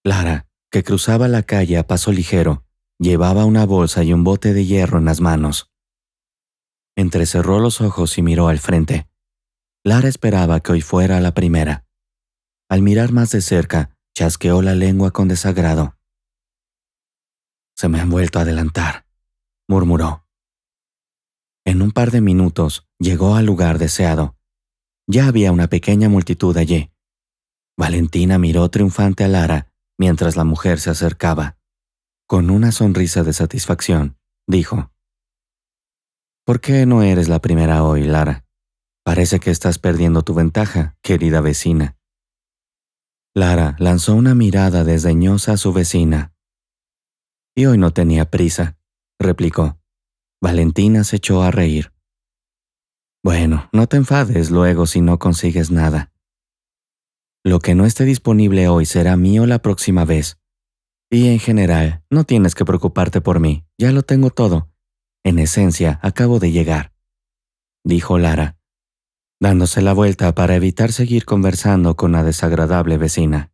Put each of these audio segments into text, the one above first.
Lara, que cruzaba la calle a paso ligero, llevaba una bolsa y un bote de hierro en las manos. Entrecerró los ojos y miró al frente. Lara esperaba que hoy fuera la primera. Al mirar más de cerca, chasqueó la lengua con desagrado. «Se me han vuelto a adelantar», murmuró. En un par de minutos llegó al lugar deseado. Ya había una pequeña multitud allí. Valentina miró triunfante a Lara mientras la mujer se acercaba. Con una sonrisa de satisfacción, dijo: «¿Por qué no eres la primera hoy, Lara? Parece que estás perdiendo tu ventaja, querida vecina». Lara lanzó una mirada desdeñosa a su vecina. «Y hoy no tenía prisa», replicó. Valentina se echó a reír. «Bueno, no te enfades luego si no consigues nada. Lo que no esté disponible hoy será mío la próxima vez. Y en general, no tienes que preocuparte por mí, ya lo tengo todo. En esencia, acabo de llegar», dijo Lara, dándose la vuelta para evitar seguir conversando con la desagradable vecina.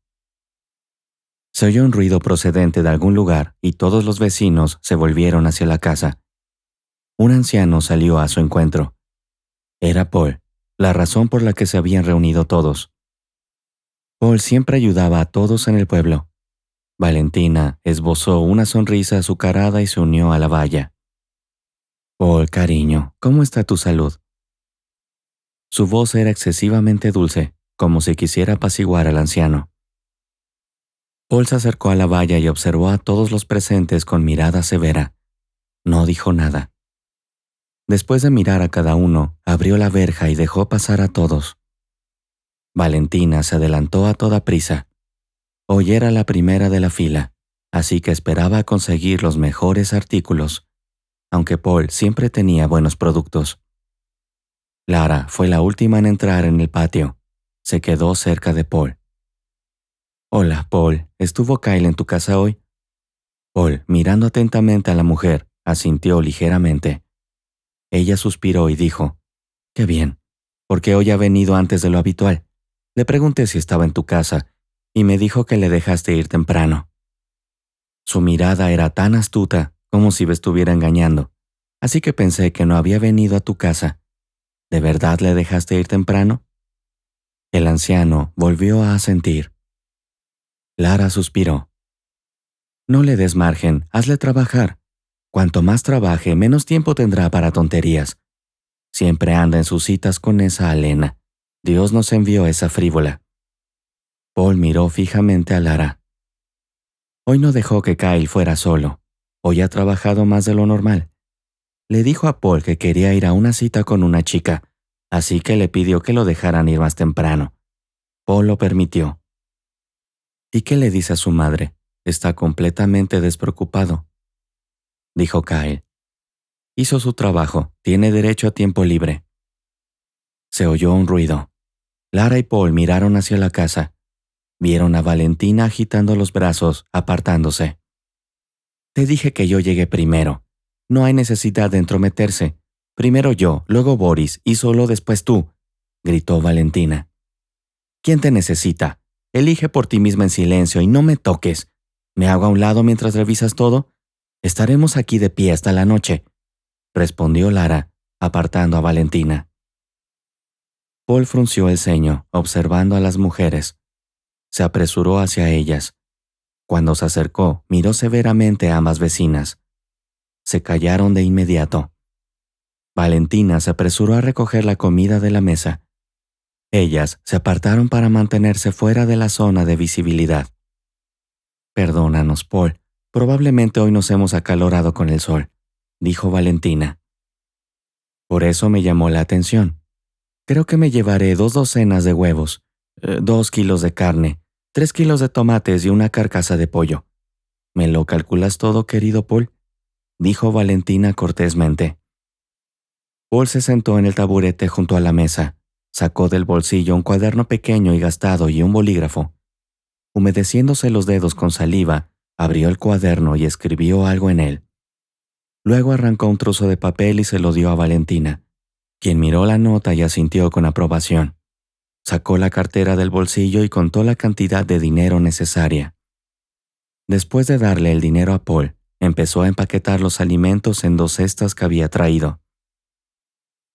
Se oyó un ruido procedente de algún lugar y todos los vecinos se volvieron hacia la casa. Un anciano salió a su encuentro. Era Paul, la razón por la que se habían reunido todos. Paul siempre ayudaba a todos en el pueblo. Valentina esbozó una sonrisa azucarada y se unió a la valla. «Paul, cariño, ¿cómo está tu salud?». Su voz era excesivamente dulce, como si quisiera apaciguar al anciano. Paul se acercó a la valla y observó a todos los presentes con mirada severa. No dijo nada. Después de mirar a cada uno, abrió la verja y dejó pasar a todos. Valentina se adelantó a toda prisa. Hoy era la primera de la fila, así que esperaba conseguir los mejores artículos, aunque Paul siempre tenía buenos productos. Lara fue la última en entrar en el patio. Se quedó cerca de Paul. «Hola, Paul, ¿estuvo Kyle en tu casa hoy?». Paul, mirando atentamente a la mujer, asintió ligeramente. Ella suspiró y dijo: «Qué bien, porque hoy ha venido antes de lo habitual. Le pregunté si estaba en tu casa y me dijo que le dejaste ir temprano». Su mirada era tan astuta como si me estuviera engañando, así que pensé que no había venido a tu casa. ¿De verdad le dejaste ir temprano?». El anciano volvió a asentir. Lara suspiró. «No le des margen, hazle trabajar. Cuanto más trabaje, menos tiempo tendrá para tonterías. Siempre anda en sus citas con esa alena. Dios nos envió esa frívola». Paul miró fijamente a Lara. Hoy no dejó que Kyle fuera solo. Hoy ha trabajado más de lo normal. Le dijo a Paul que quería ir a una cita con una chica, así que le pidió que lo dejaran ir más temprano. Paul lo permitió. «¿Y qué le dice a su madre? Está completamente despreocupado», dijo Kyle. «Hizo su trabajo, tiene derecho a tiempo libre». Se oyó un ruido. Lara y Paul miraron hacia la casa. Vieron a Valentina agitando los brazos, apartándose. «Te dije que yo llegué primero. No hay necesidad de entrometerse. Primero yo, luego Boris y solo después tú», gritó Valentina. «¿Quién te necesita? Elige por ti misma en silencio y no me toques. ¿Me hago a un lado mientras revisas todo? Estaremos aquí de pie hasta la noche», respondió Lara, apartando a Valentina. Paul frunció el ceño, observando a las mujeres. Se apresuró hacia ellas. Cuando se acercó, miró severamente a ambas vecinas. Se callaron de inmediato. Valentina se apresuró a recoger la comida de la mesa. Ellas se apartaron para mantenerse fuera de la zona de visibilidad. «Perdónanos, Paul. Probablemente hoy nos hemos acalorado con el sol», dijo Valentina. «Por eso me llamó la atención. Creo que me llevaré 2 docenas de huevos, 2 kilos de carne, 3 kilos de tomates y una carcasa de pollo. ¿Me lo calculas todo, querido Paul?», dijo Valentina cortésmente. Paul se sentó en el taburete junto a la mesa. Sacó del bolsillo un cuaderno pequeño y gastado y un bolígrafo. Humedeciéndose los dedos con saliva, abrió el cuaderno y escribió algo en él. Luego arrancó un trozo de papel y se lo dio a Valentina, quien miró la nota y asintió con aprobación. Sacó la cartera del bolsillo y contó la cantidad de dinero necesaria. Después de darle el dinero a Paul, empezó a empaquetar los alimentos en 2 cestas que había traído.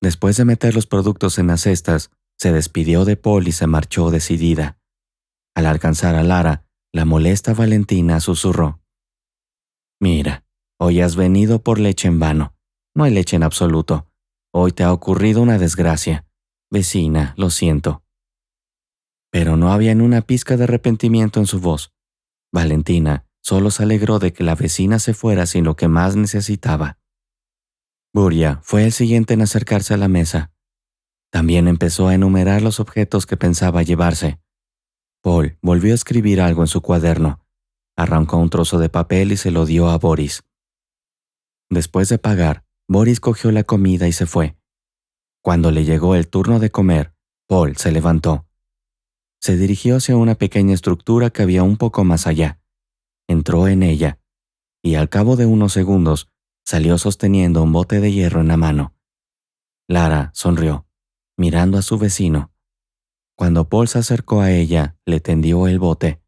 Después de meter los productos en las cestas, se despidió de Paul y se marchó decidida. Al alcanzar a Lara, la molesta Valentina susurró: «Mira, hoy has venido por leche en vano. No hay leche en absoluto. Hoy te ha ocurrido una desgracia. Vecina, lo siento». Pero no había ni una pizca de arrepentimiento en su voz. Valentina solo se alegró de que la vecina se fuera sin lo que más necesitaba. Buria fue el siguiente en acercarse a la mesa. También empezó a enumerar los objetos que pensaba llevarse. Paul volvió a escribir algo en su cuaderno. Arrancó un trozo de papel y se lo dio a Boris. Después de pagar, Boris cogió la comida y se fue. Cuando le llegó el turno de comer, Paul se levantó. Se dirigió hacia una pequeña estructura que había un poco más allá. Entró en ella, y al cabo de unos segundos salió sosteniendo un bote de hierro en la mano. Lara sonrió, mirando a su vecino. Cuando Paul se acercó a ella, le tendió el bote.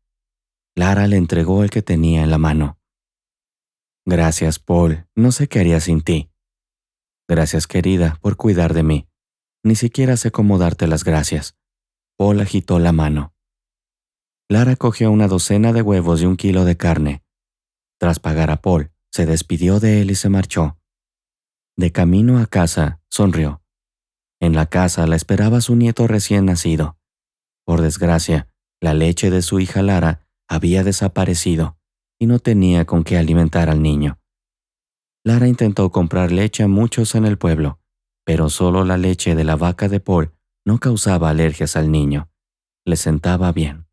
Lara le entregó el que tenía en la mano. «Gracias, Paul. No sé qué haría sin ti». «Gracias, querida, por cuidar de mí. Ni siquiera sé cómo darte las gracias». Paul agitó la mano. Lara cogió una docena de huevos y 1 kilo de carne. Tras pagar a Paul, se despidió de él y se marchó. De camino a casa, sonrió. En la casa la esperaba su nieto recién nacido. Por desgracia, la leche de su hija Lara había desaparecido y no tenía con qué alimentar al niño. Lara intentó comprar leche a muchos en el pueblo, pero solo la leche de la vaca de Paul no causaba alergias al niño. Le sentaba bien.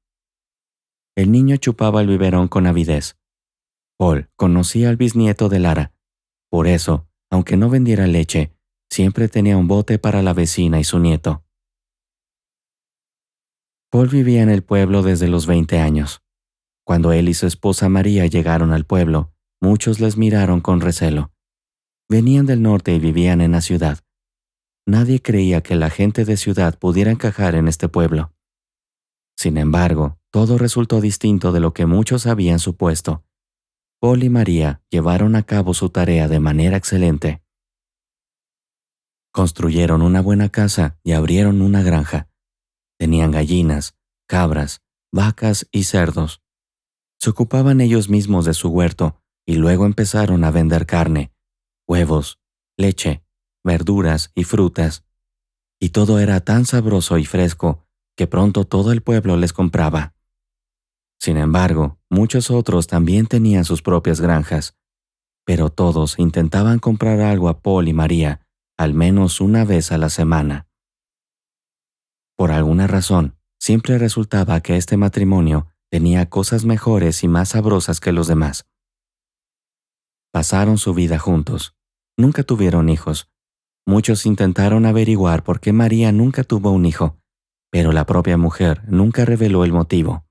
El niño chupaba el biberón con avidez. Paul conocía al bisnieto de Lara. Por eso, aunque no vendiera leche, siempre tenía un bote para la vecina y su nieto. Paul vivía en el pueblo desde los 20 años. Cuando él y su esposa María llegaron al pueblo, muchos les miraron con recelo. Venían del norte y vivían en la ciudad. Nadie creía que la gente de ciudad pudiera encajar en este pueblo. Sin embargo, todo resultó distinto de lo que muchos habían supuesto. Paul y María llevaron a cabo su tarea de manera excelente. Construyeron una buena casa y abrieron una granja. Tenían gallinas, cabras, vacas y cerdos. Se ocupaban ellos mismos de su huerto y luego empezaron a vender carne, huevos, leche, verduras y frutas. Y todo era tan sabroso y fresco que pronto todo el pueblo les compraba. Sin embargo, muchos otros también tenían sus propias granjas, pero todos intentaban comprar algo a Paul y María, al menos una vez a la semana. Por alguna razón, siempre resultaba que este matrimonio tenía cosas mejores y más sabrosas que los demás. Pasaron su vida juntos. Nunca tuvieron hijos. Muchos intentaron averiguar por qué María nunca tuvo un hijo, pero la propia mujer nunca reveló el motivo.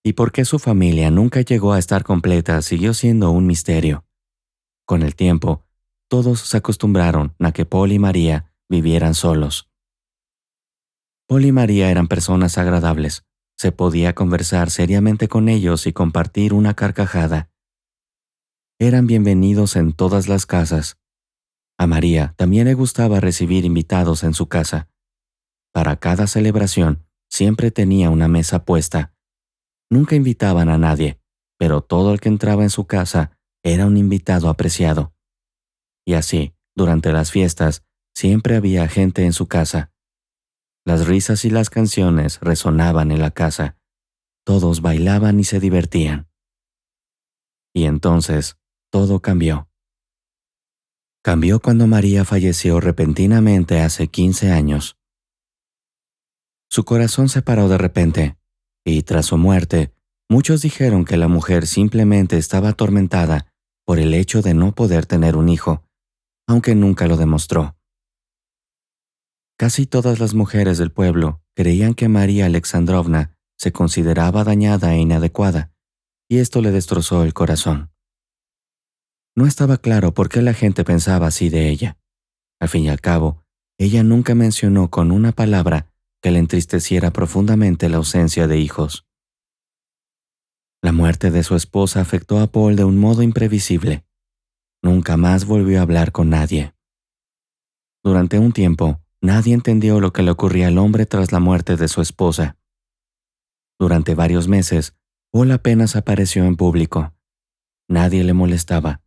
Y por qué su familia nunca llegó a estar completa siguió siendo un misterio. Con el tiempo, todos se acostumbraron a que Paul y María vivieran solos. Paul y María eran personas agradables. Se podía conversar seriamente con ellos y compartir una carcajada. Eran bienvenidos en todas las casas. A María también le gustaba recibir invitados en su casa. Para cada celebración, siempre tenía una mesa puesta. Nunca invitaban a nadie, pero todo el que entraba en su casa era un invitado apreciado. Y así, durante las fiestas, siempre había gente en su casa. Las risas y las canciones resonaban en la casa. Todos bailaban y se divertían. Y entonces, todo cambió. Cambió cuando María falleció repentinamente hace 15 años. Su corazón se paró de repente, y tras su muerte, muchos dijeron que la mujer simplemente estaba atormentada por el hecho de no poder tener un hijo, aunque nunca lo demostró. Casi todas las mujeres del pueblo creían que María Alexandrovna se consideraba dañada e inadecuada, y esto le destrozó el corazón. No estaba claro por qué la gente pensaba así de ella. Al fin y al cabo, ella nunca mencionó con una palabra que le entristeciera profundamente la ausencia de hijos. La muerte de su esposa afectó a Paul de un modo imprevisible. Nunca más volvió a hablar con nadie. Durante un tiempo, nadie entendió lo que le ocurría al hombre tras la muerte de su esposa. Durante varios meses, Paul apenas apareció en público. Nadie le molestaba.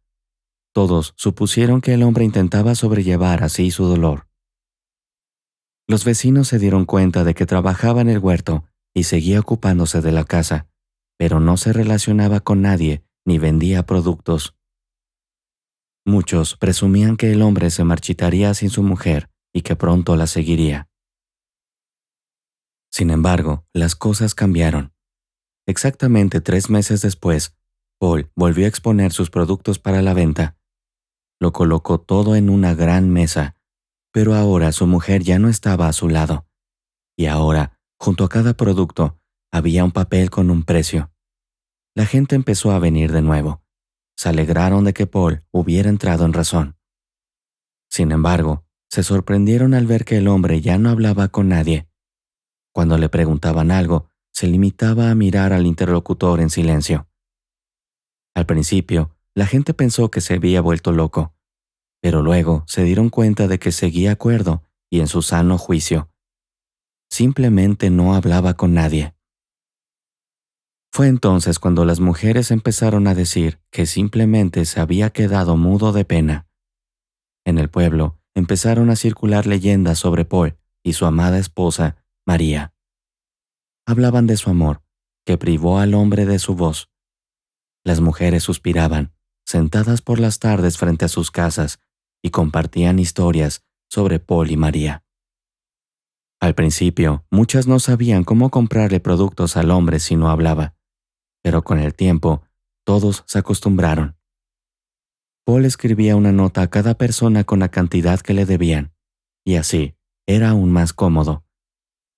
Todos supusieron que el hombre intentaba sobrellevar así su dolor. Los vecinos se dieron cuenta de que trabajaba en el huerto y seguía ocupándose de la casa, pero no se relacionaba con nadie ni vendía productos. Muchos presumían que el hombre se marchitaría sin su mujer y que pronto la seguiría. Sin embargo, las cosas cambiaron. Exactamente 3 meses después, Paul volvió a exponer sus productos para la venta. Lo colocó todo en una gran mesa, pero ahora su mujer ya no estaba a su lado. Y ahora, junto a cada producto, había un papel con un precio. La gente empezó a venir de nuevo. Se alegraron de que Paul hubiera entrado en razón. Sin embargo, se sorprendieron al ver que el hombre ya no hablaba con nadie. Cuando le preguntaban algo, se limitaba a mirar al interlocutor en silencio. Al principio, la gente pensó que se había vuelto loco, pero luego se dieron cuenta de que seguía cuerdo y en su sano juicio. Simplemente no hablaba con nadie. Fue entonces cuando las mujeres empezaron a decir que simplemente se había quedado mudo de pena. En el pueblo empezaron a circular leyendas sobre Paul y su amada esposa, María. Hablaban de su amor, que privó al hombre de su voz. Las mujeres suspiraban, sentadas por las tardes frente a sus casas, y compartían historias sobre Paul y María. Al principio, muchas no sabían cómo comprarle productos al hombre si no hablaba, pero con el tiempo, todos se acostumbraron. Paul escribía una nota a cada persona con la cantidad que le debían, y así era aún más cómodo.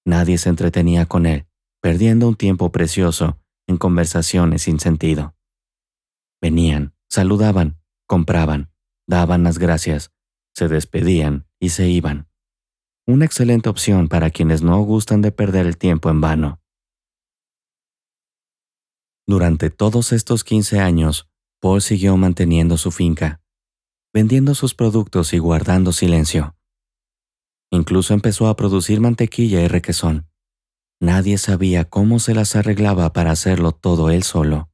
Nadie se entretenía con él, perdiendo un tiempo precioso en conversaciones sin sentido. Venían, saludaban, compraban, daban las gracias, se despedían y se iban. Una excelente opción para quienes no gustan de perder el tiempo en vano. Durante todos estos 15 años, Paul siguió manteniendo su finca, vendiendo sus productos y guardando silencio. Incluso empezó a producir mantequilla y requesón. Nadie sabía cómo se las arreglaba para hacerlo todo él solo.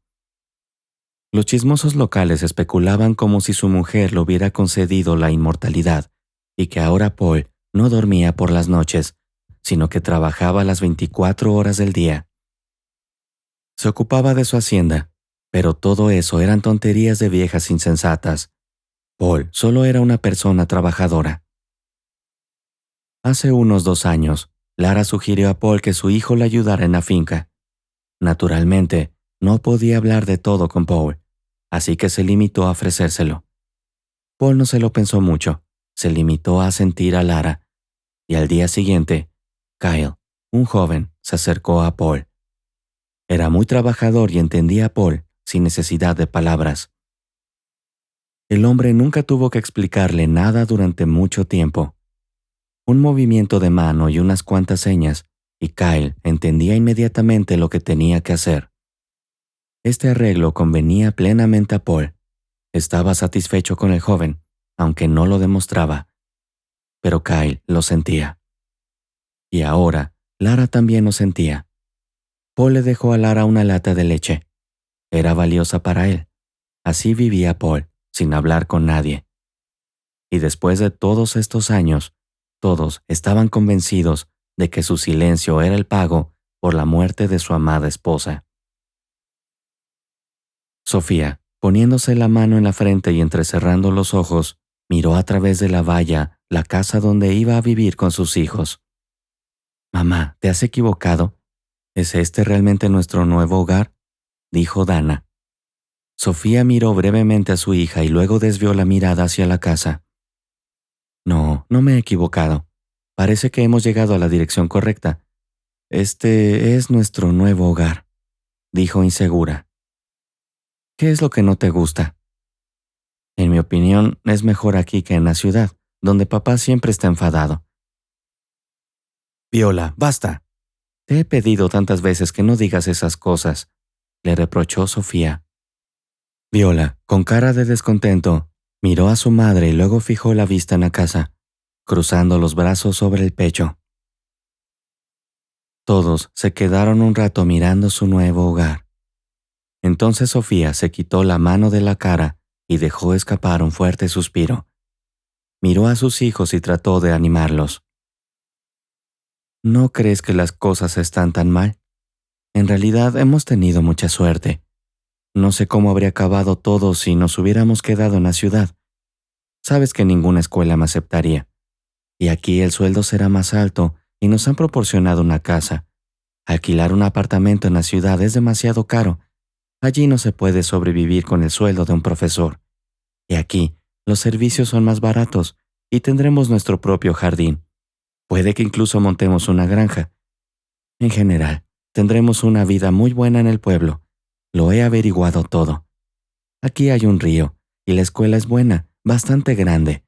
Los chismosos locales especulaban como si su mujer le hubiera concedido la inmortalidad y que ahora Paul no dormía por las noches, sino que trabajaba las 24 horas del día. Se ocupaba de su hacienda, pero todo eso eran tonterías de viejas insensatas. Paul solo era una persona trabajadora. Hace unos 2 años, Lara sugirió a Paul que su hijo le ayudara en la finca. Naturalmente, no podía hablar de todo con Paul, así que se limitó a ofrecérselo. Paul no se lo pensó mucho, se limitó a asentir a Lara, y al día siguiente, Kyle, un joven, se acercó a Paul. Era muy trabajador y entendía a Paul sin necesidad de palabras. El hombre nunca tuvo que explicarle nada durante mucho tiempo. Un movimiento de mano y unas cuantas señas, y Kyle entendía inmediatamente lo que tenía que hacer. Este arreglo convenía plenamente a Paul. Estaba satisfecho con el joven, aunque no lo demostraba. Pero Kyle lo sentía. Y ahora, Lara también lo sentía. Paul le dejó a Lara una lata de leche. Era valiosa para él. Así vivía Paul, sin hablar con nadie. Y después de todos estos años, todos estaban convencidos de que su silencio era el pago por la muerte de su amada esposa. Sofía, poniéndose la mano en la frente y entrecerrando los ojos, miró a través de la valla la casa donde iba a vivir con sus hijos. «Mamá, ¿te has equivocado? ¿Es este realmente nuestro nuevo hogar?», dijo Dana. Sofía miró brevemente a su hija y luego desvió la mirada hacia la casa. «No, no me he equivocado. Parece que hemos llegado a la dirección correcta. Este es nuestro nuevo hogar», dijo insegura. «¿Qué es lo que no te gusta?». «En mi opinión, es mejor aquí que en la ciudad, donde papá siempre está enfadado». «Viola, basta. Te he pedido tantas veces que no digas esas cosas. le reprochó Sofía. Viola, con cara de descontento, miró a su madre y luego fijó la vista en la casa, cruzando los brazos sobre el pecho. Todos se quedaron un rato mirando su nuevo hogar. Entonces Sofía se quitó la mano de la cara y dejó escapar un fuerte suspiro. Miró a sus hijos y trató de animarlos. ¿No crees que las cosas están tan mal? En realidad hemos tenido mucha suerte. No sé cómo habría acabado todo si nos hubiéramos quedado en la ciudad. Sabes que ninguna escuela me aceptaría. Y aquí el sueldo será más alto y nos han proporcionado una casa. Alquilar un apartamento en la ciudad es demasiado caro. Allí no se puede sobrevivir con el sueldo de un profesor. Y aquí los servicios son más baratos y tendremos nuestro propio jardín. Puede que incluso montemos una granja. En general, tendremos una vida muy buena en el pueblo. Lo he averiguado todo. Aquí hay un río y la escuela es buena, bastante grande.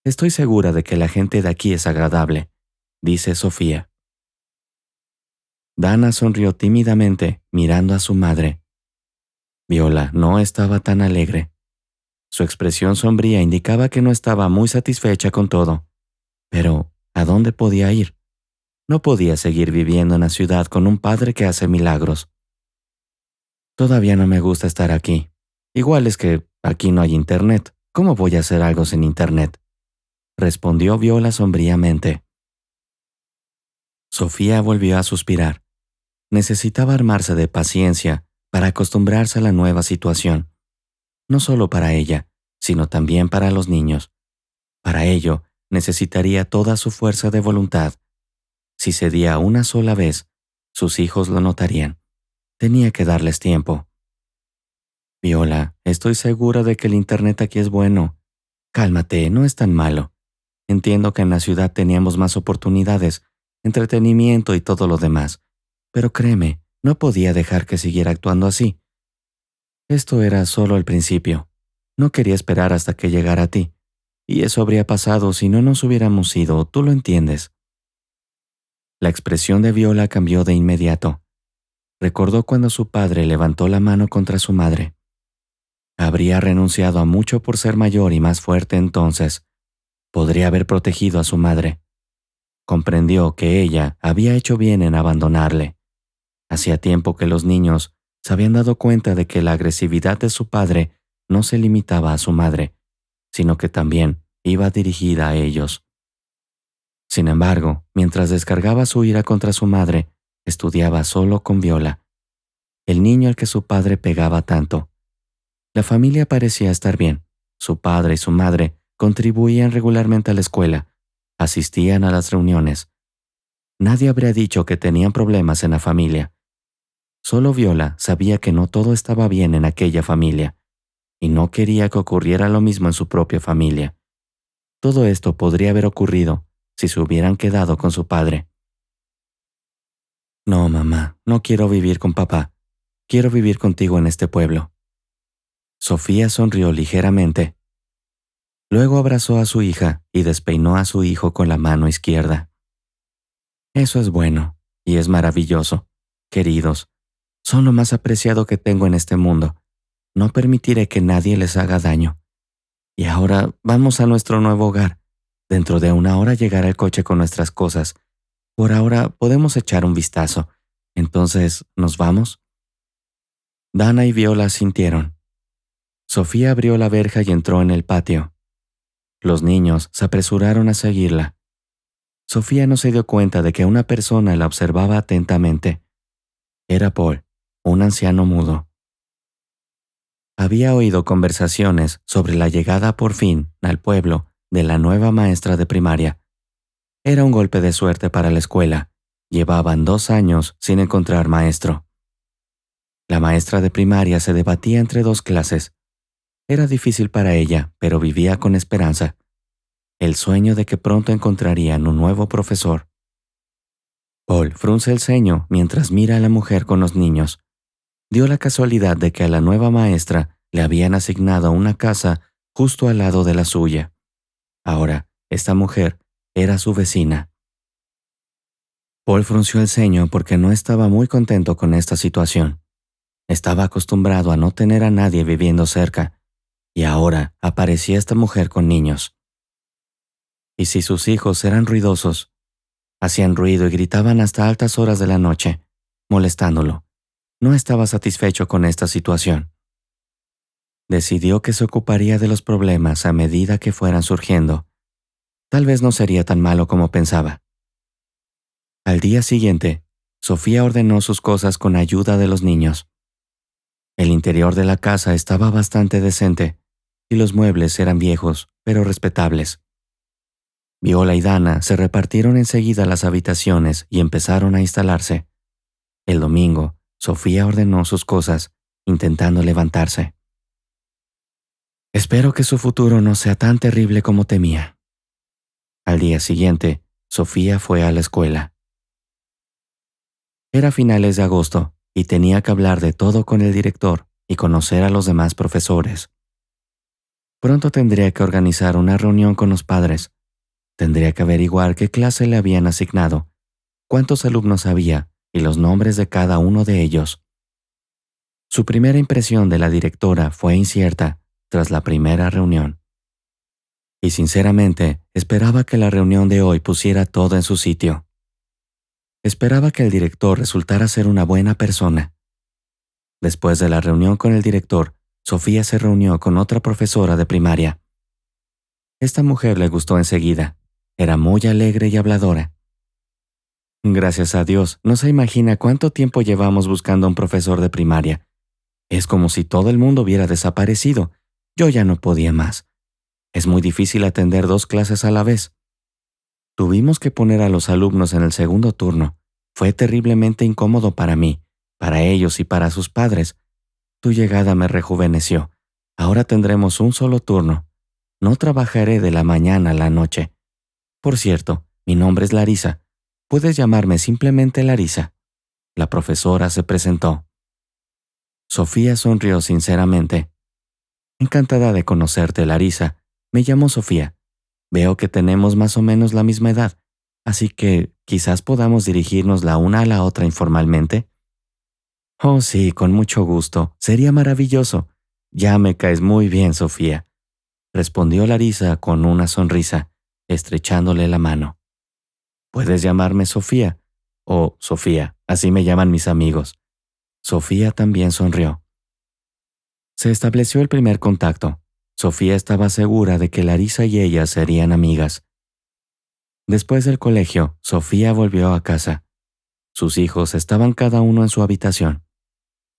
Estoy segura de que la gente de aquí es agradable, dice Sofía. Dana sonrió tímidamente, mirando a su madre. Viola no estaba tan alegre. Su expresión sombría indicaba que no estaba muy satisfecha con todo. Pero, ¿a dónde podía ir? No podía seguir viviendo en la ciudad con un padre que hace milagros. Todavía no me gusta estar aquí. Igual es que aquí no hay internet. ¿Cómo voy a hacer algo sin internet? Respondió Viola sombríamente. Sofía volvió a suspirar. Necesitaba armarse de paciencia para acostumbrarse a la nueva situación. No solo para ella, sino también para los niños. Para ello, necesitaría toda su fuerza de voluntad. Si cedía una sola vez, sus hijos lo notarían. Tenía que darles tiempo. Viola, estoy segura de que el internet aquí es bueno. Cálmate, no es tan malo. Entiendo que en la ciudad teníamos más oportunidades, entretenimiento y todo lo demás. Pero créeme, no podía dejar que siguiera actuando así. Esto era solo el principio. No quería esperar hasta que llegara a ti. Y eso habría pasado si no nos hubiéramos ido, tú lo entiendes. La expresión de Viola cambió de inmediato. Recordó cuando su padre levantó la mano contra su madre. Habría renunciado a mucho por ser mayor y más fuerte entonces. Podría haber protegido a su madre. Comprendió que ella había hecho bien en abandonarle. Hacía tiempo que los niños se habían dado cuenta de que la agresividad de su padre no se limitaba a su madre, sino que también iba dirigida a ellos. Sin embargo, mientras descargaba su ira contra su madre, estudiaba solo con Viola, el niño al que su padre pegaba tanto. La familia parecía estar bien. Su padre y su madre contribuían regularmente a la escuela, asistían a las reuniones. Nadie habría dicho que tenían problemas en la familia. Solo Viola sabía que no todo estaba bien en aquella familia, y no quería que ocurriera lo mismo en su propia familia. Todo esto podría haber ocurrido si se hubieran quedado con su padre. No, mamá, no quiero vivir con papá. Quiero vivir contigo en este pueblo. Sofía sonrió ligeramente. Luego abrazó a su hija y despeinó a su hijo con la mano izquierda. Eso es bueno y es maravilloso. Queridos, son lo más apreciado que tengo en este mundo. No permitiré que nadie les haga daño. Y ahora vamos a nuestro nuevo hogar. Dentro de una hora llegará el coche con nuestras cosas. Por ahora podemos echar un vistazo. Entonces, ¿nos vamos? Dana y Viola asintieron. Sofía abrió la verja y entró en el patio. Los niños se apresuraron a seguirla. Sofía no se dio cuenta de que una persona la observaba atentamente. Era Paul, un anciano mudo. Había oído conversaciones sobre la llegada por fin al pueblo de la nueva maestra de primaria. Era un golpe de suerte para la escuela. Llevaban 2 años sin encontrar maestro. La maestra de primaria se debatía entre 2 clases. Era difícil para ella, pero vivía con esperanza. El sueño de que pronto encontrarían un nuevo profesor. Paul frunce el ceño mientras mira a la mujer con los niños. Dio la casualidad de que a la nueva maestra le habían asignado una casa justo al lado de la suya. Ahora, esta mujer era su vecina. Paul frunció el ceño porque no estaba muy contento con esta situación. Estaba acostumbrado a no tener a nadie viviendo cerca, y ahora aparecía esta mujer con niños. Y si sus hijos eran ruidosos, hacían ruido y gritaban hasta altas horas de la noche, molestándolo, no estaba satisfecho con esta situación. Decidió que se ocuparía de los problemas a medida que fueran surgiendo. Tal vez no sería tan malo como pensaba. Al día siguiente, Sofía ordenó sus cosas con ayuda de los niños. El interior de la casa estaba bastante decente y los muebles eran viejos, pero respetables. Viola y Dana se repartieron enseguida las habitaciones y empezaron a instalarse. El domingo, Sofía ordenó sus cosas, intentando levantarse. Espero que su futuro no sea tan terrible como temía. Al día siguiente, Sofía fue a la escuela. Era finales de agosto y tenía que hablar de todo con el director y conocer a los demás profesores. Pronto tendría que organizar una reunión con los padres. Tendría que averiguar qué clase le habían asignado, cuántos alumnos había y los nombres de cada uno de ellos. Su primera impresión de la directora fue incierta tras la primera reunión. Y sinceramente, esperaba que la reunión de hoy pusiera todo en su sitio. Esperaba que el director resultara ser una buena persona. Después de la reunión con el director, Sofía se reunió con otra profesora de primaria. Esta mujer le gustó enseguida. Era muy alegre y habladora. Gracias a Dios, no se imagina cuánto tiempo llevamos buscando a un profesor de primaria. Es como si todo el mundo hubiera desaparecido. Yo ya no podía más. Es muy difícil atender 2 clases a la vez. Tuvimos que poner a los alumnos en el segundo turno. Fue terriblemente incómodo para mí, para ellos y para sus padres. Tu llegada me rejuveneció. Ahora tendremos un solo turno. No trabajaré de la mañana a la noche. Por cierto, mi nombre es Larisa. Puedes llamarme simplemente Larisa. La profesora se presentó. Sofía sonrió sinceramente. Encantada de conocerte, Larisa. Me llamo Sofía. Veo que tenemos más o menos la misma edad, así que quizás podamos dirigirnos la una a la otra informalmente. Oh, sí, con mucho gusto. Sería maravilloso. Ya me caes muy bien, Sofía, respondió Larisa con una sonrisa, estrechándole la mano. Puedes llamarme Sofía, o Sofía, así me llaman mis amigos. Sofía también sonrió. Se estableció el primer contacto. Sofía estaba segura de que Larisa y ella serían amigas. Después del colegio, Sofía volvió a casa. Sus hijos estaban cada uno en su habitación.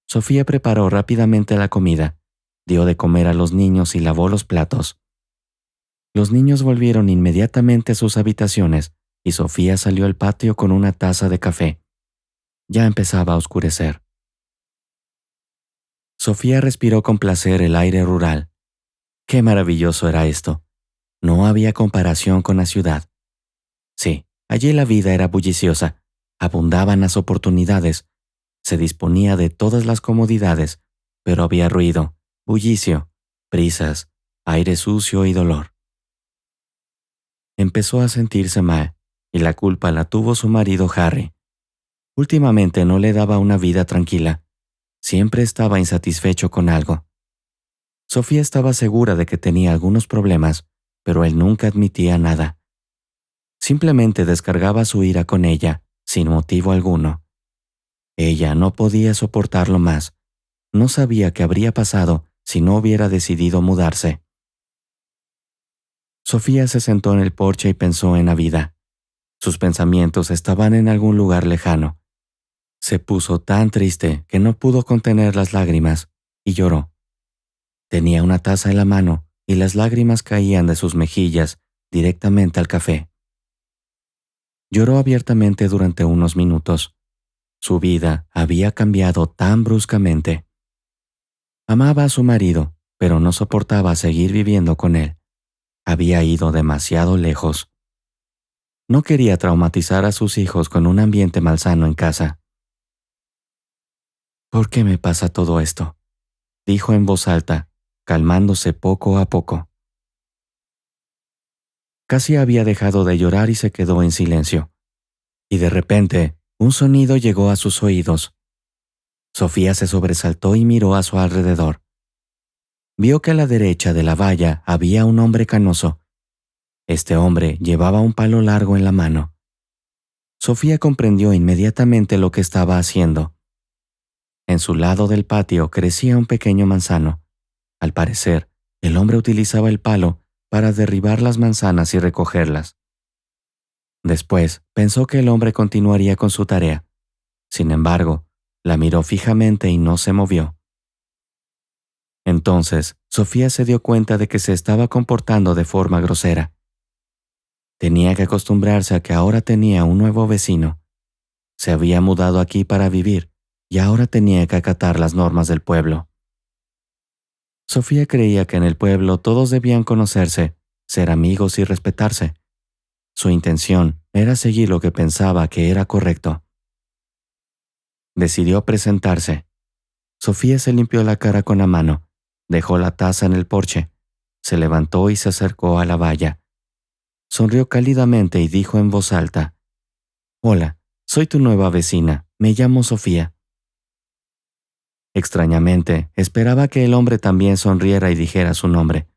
Sofía preparó rápidamente la comida, dio de comer a los niños y lavó los platos. Los niños volvieron inmediatamente a sus habitaciones y Sofía salió al patio con una taza de café. Ya empezaba a oscurecer. Sofía respiró con placer el aire rural. Qué maravilloso era esto. No había comparación con la ciudad. Sí, allí la vida era bulliciosa, abundaban las oportunidades, se disponía de todas las comodidades, pero había ruido, bullicio, prisas, aire sucio y dolor. Empezó a sentirse mal, y la culpa la tuvo su marido Harry. Últimamente no le daba una vida tranquila. Siempre estaba insatisfecho con algo. Sofía estaba segura de que tenía algunos problemas, pero él nunca admitía nada. Simplemente descargaba su ira con ella, sin motivo alguno. Ella no podía soportarlo más. No sabía qué habría pasado si no hubiera decidido mudarse. Sofía se sentó en el porche y pensó en la vida. Sus pensamientos estaban en algún lugar lejano. Se puso tan triste que no pudo contener las lágrimas y lloró. Tenía una taza en la mano y las lágrimas caían de sus mejillas directamente al café. Lloró abiertamente durante unos minutos. Su vida había cambiado tan bruscamente. Amaba a su marido, pero no soportaba seguir viviendo con él. Había ido demasiado lejos. No quería traumatizar a sus hijos con un ambiente malsano en casa. ¿Por qué me pasa todo esto?, dijo en voz alta, calmándose poco a poco. Casi había dejado de llorar y se quedó en silencio. Y de repente, un sonido llegó a sus oídos. Sofía se sobresaltó y miró a su alrededor. Vio que a la derecha de la valla había un hombre canoso. Este hombre llevaba un palo largo en la mano. Sofía comprendió inmediatamente lo que estaba haciendo. En su lado del patio crecía un pequeño manzano. Al parecer, el hombre utilizaba el palo para derribar las manzanas y recogerlas. Después, pensó que el hombre continuaría con su tarea. Sin embargo, la miró fijamente y no se movió. Entonces, Sofía se dio cuenta de que se estaba comportando de forma grosera. Tenía que acostumbrarse a que ahora tenía un nuevo vecino. Se había mudado aquí para vivir y ahora tenía que acatar las normas del pueblo. Sofía creía que en el pueblo todos debían conocerse, ser amigos y respetarse. Su intención era seguir lo que pensaba que era correcto. Decidió presentarse. Sofía se limpió la cara con la mano, dejó la taza en el porche, se levantó y se acercó a la valla. Sonrió cálidamente y dijo en voz alta: «Hola, soy tu nueva vecina, me llamo Sofía». Extrañamente, esperaba que el hombre también sonriera y dijera su nombre.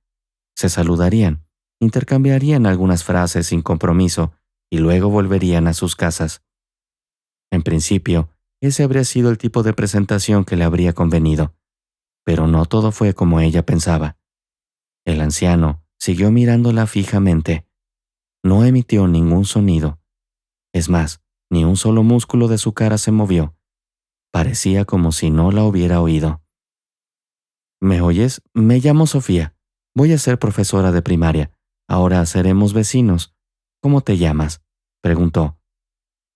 Se saludarían, intercambiarían algunas frases sin compromiso y luego volverían a sus casas. En principio, ese habría sido el tipo de presentación que le habría convenido, pero no todo fue como ella pensaba. El anciano siguió mirándola fijamente. No emitió ningún sonido. Es más, ni un solo músculo de su cara se movió. Parecía como si no la hubiera oído. «¿Me oyes? Me llamo Sofía. Voy a ser profesora de primaria. Ahora seremos vecinos. ¿Cómo te llamas?», preguntó.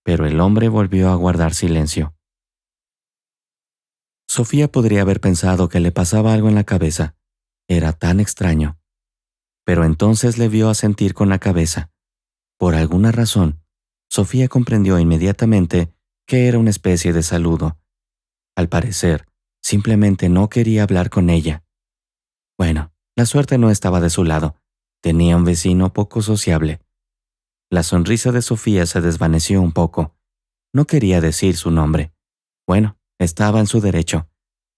Pero el hombre volvió a guardar silencio. Sofía podría haber pensado que le pasaba algo en la cabeza. Era tan extraño. Pero entonces le vio asentir con la cabeza. Por alguna razón, Sofía comprendió inmediatamente que era una especie de saludo. Al parecer, simplemente no quería hablar con ella. Bueno, la suerte no estaba de su lado. Tenía un vecino poco sociable. La sonrisa de Sofía se desvaneció un poco. No quería decir su nombre. Bueno, estaba en su derecho.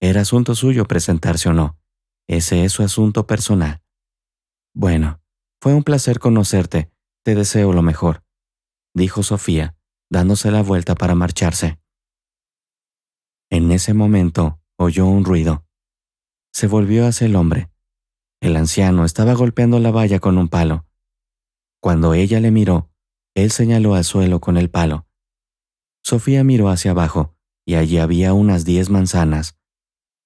Era asunto suyo presentarse o no. Ese es su asunto personal. «Bueno, fue un placer conocerte. Te deseo lo mejor», dijo Sofía, dándose la vuelta para marcharse. En ese momento oyó un ruido. Se volvió hacia el hombre. El anciano estaba golpeando la valla con un palo. Cuando ella le miró, él señaló al suelo con el palo. Sofía miró hacia abajo y allí había unas 10 manzanas.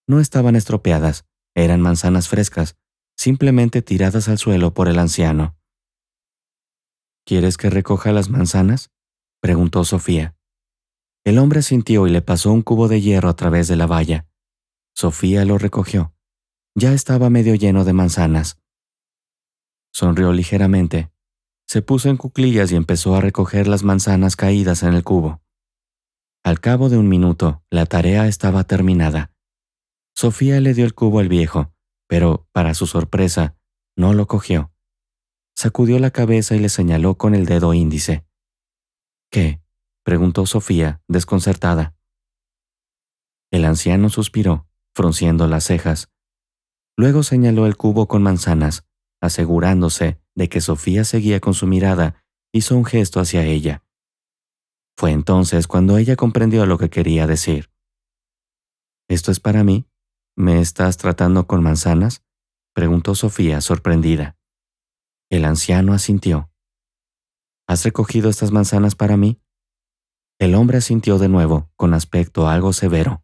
No estaban estropeadas, eran manzanas frescas, simplemente tiradas al suelo por el anciano. «¿Quieres que recoja las manzanas?», preguntó Sofía. El hombre asintió y le pasó un cubo de hierro a través de la valla. Sofía lo recogió. Ya estaba medio lleno de manzanas. Sonrió ligeramente. Se puso en cuclillas y empezó a recoger las manzanas caídas en el cubo. Al cabo de un minuto, la tarea estaba terminada. Sofía le dio el cubo al viejo, pero, para su sorpresa, no lo cogió. Sacudió la cabeza y le señaló con el dedo índice. «¿Qué?», preguntó Sofía, desconcertada. El anciano suspiró, frunciendo las cejas. Luego señaló el cubo con manzanas, asegurándose de que Sofía seguía con su mirada, hizo un gesto hacia ella. Fue entonces cuando ella comprendió lo que quería decir. «¿Esto es para mí? ¿Me estás tratando con manzanas?», preguntó Sofía, sorprendida. El anciano asintió. «¿Has recogido estas manzanas para mí?». El hombre asintió de nuevo, con aspecto algo severo.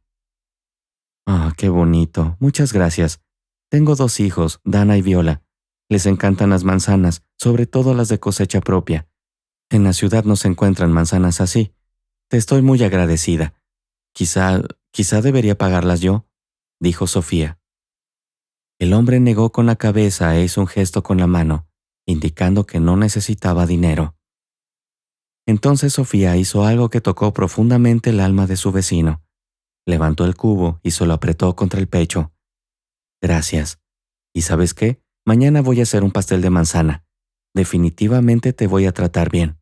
«Ah, qué bonito. Muchas gracias. Tengo 2 hijos, Dana y Viola. Les encantan las manzanas, sobre todo las de cosecha propia. En la ciudad no se encuentran manzanas así. Te estoy muy agradecida. Quizá debería pagarlas yo», dijo Sofía. El hombre negó con la cabeza e hizo un gesto con la mano, indicando que no necesitaba dinero. Entonces Sofía hizo algo que tocó profundamente el alma de su vecino. Levantó el cubo y se lo apretó contra el pecho. «Gracias. ¿Y sabes qué? Mañana voy a hacer un pastel de manzana. Definitivamente te voy a tratar bien».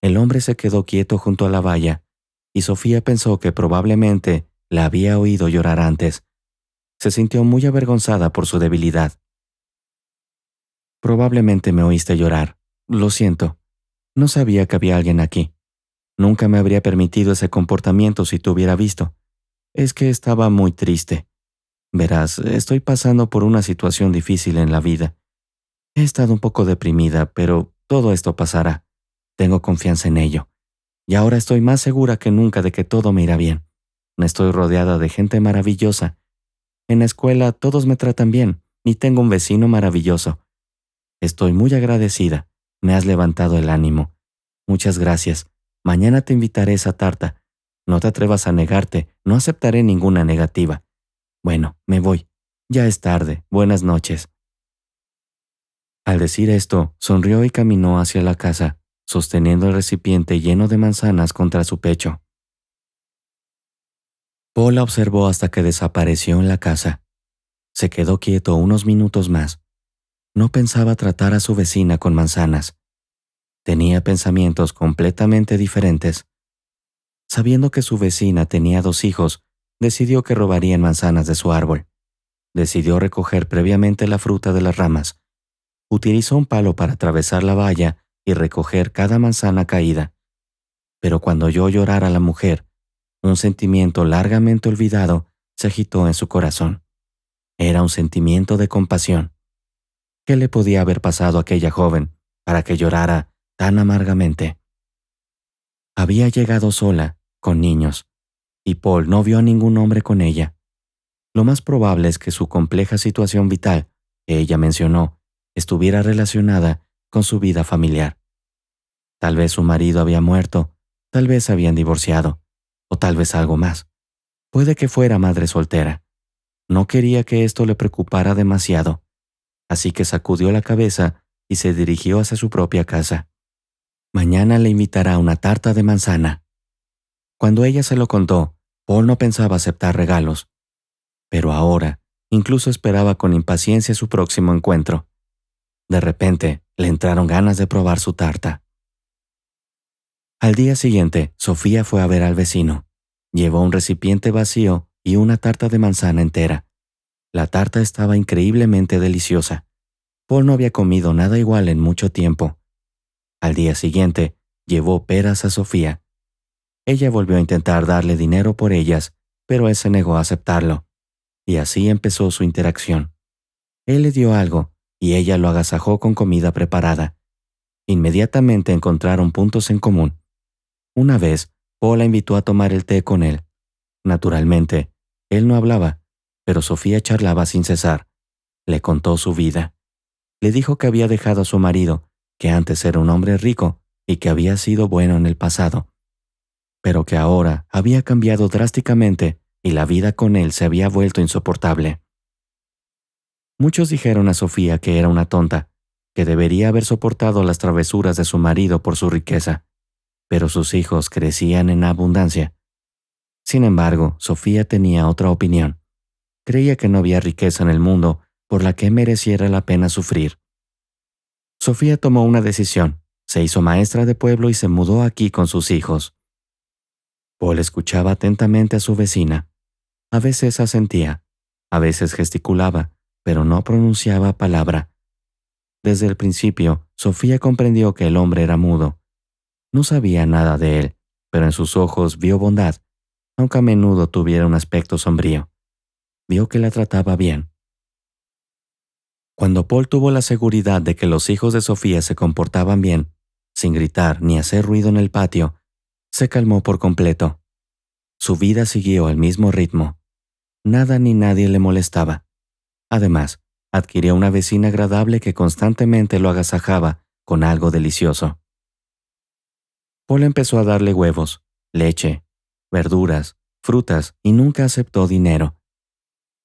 El hombre se quedó quieto junto a la valla, y Sofía pensó que probablemente La había oído llorar antes. Se sintió muy avergonzada por su debilidad. Probablemente me oíste llorar. Lo siento. No sabía que había alguien aquí. Nunca me habría permitido ese comportamiento si te hubiera visto. Es que estaba muy triste. Verás, estoy pasando por una situación difícil en la vida. He estado un poco deprimida, pero todo esto pasará. Tengo confianza en ello. Y ahora estoy más segura que nunca de que todo me irá bien. Estoy rodeada de gente maravillosa. En la escuela todos me tratan bien y tengo un vecino maravilloso. Estoy muy agradecida. Me has levantado el ánimo. Muchas gracias. Mañana te invitaré a esa tarta. No te atrevas a negarte. No aceptaré ninguna negativa. Bueno, me voy. Ya es tarde. Buenas noches. Al decir esto, sonrió y caminó hacia la casa, sosteniendo el recipiente lleno de manzanas contra su pecho. Paul la observó hasta que desapareció en la casa. Se quedó quieto unos minutos más. No pensaba tratar a su vecina con manzanas. Tenía pensamientos completamente diferentes. Sabiendo que su vecina tenía 2 hijos, decidió que robarían manzanas de su árbol. Decidió recoger previamente la fruta de las ramas. Utilizó un palo para atravesar la valla y recoger cada manzana caída. Pero cuando oyó llorar a la mujer, un sentimiento largamente olvidado se agitó en su corazón. Era un sentimiento de compasión. ¿Qué le podía haber pasado a aquella joven para que llorara tan amargamente? Había llegado sola, con niños, y Paul no vio a ningún hombre con ella. Lo más probable es que su compleja situación vital, que ella mencionó, estuviera relacionada con su vida familiar. Tal vez su marido había muerto, tal vez habían divorciado, o tal vez algo más. Puede que fuera madre soltera. No quería que esto le preocupara demasiado, así que sacudió la cabeza y se dirigió hacia su propia casa. Mañana le invitará a una tarta de manzana. Cuando ella se lo contó, Paul no pensaba aceptar regalos, pero ahora incluso esperaba con impaciencia su próximo encuentro. De repente, le entraron ganas de probar su tarta. Al día siguiente, Sofía fue a ver al vecino. Llevó un recipiente vacío y una tarta de manzana entera. La tarta estaba increíblemente deliciosa. Paul no había comido nada igual en mucho tiempo. Al día siguiente, llevó peras a Sofía. Ella volvió a intentar darle dinero por ellas, pero él se negó a aceptarlo. Y así empezó su interacción. Él le dio algo y ella lo agasajó con comida preparada. Inmediatamente encontraron puntos en común. Una vez, Paul la invitó a tomar el té con él. Naturalmente, él no hablaba, pero Sofía charlaba sin cesar. Le contó su vida. Le dijo que había dejado a su marido, que antes era un hombre rico y que había sido bueno en el pasado, pero que ahora había cambiado drásticamente y la vida con él se había vuelto insoportable. Muchos dijeron a Sofía que era una tonta, que debería haber soportado las travesuras de su marido por su riqueza, pero sus hijos crecían en abundancia. Sin embargo, Sofía tenía otra opinión. Creía que no había riqueza en el mundo por la que mereciera la pena sufrir. Sofía tomó una decisión, se hizo maestra de pueblo y se mudó aquí con sus hijos. Paul escuchaba atentamente a su vecina. A veces asentía, a veces gesticulaba, pero no pronunciaba palabra. Desde el principio, Sofía comprendió que el hombre era mudo. No sabía nada de él, pero en sus ojos vio bondad, aunque a menudo tuviera un aspecto sombrío. Vio que la trataba bien. Cuando Paul tuvo la seguridad de que los hijos de Sofía se comportaban bien, sin gritar ni hacer ruido en el patio, se calmó por completo. Su vida siguió al mismo ritmo. Nada ni nadie le molestaba. Además, adquirió una vecina agradable que constantemente lo agasajaba con algo delicioso. Paul empezó a darle huevos, leche, verduras, frutas y nunca aceptó dinero.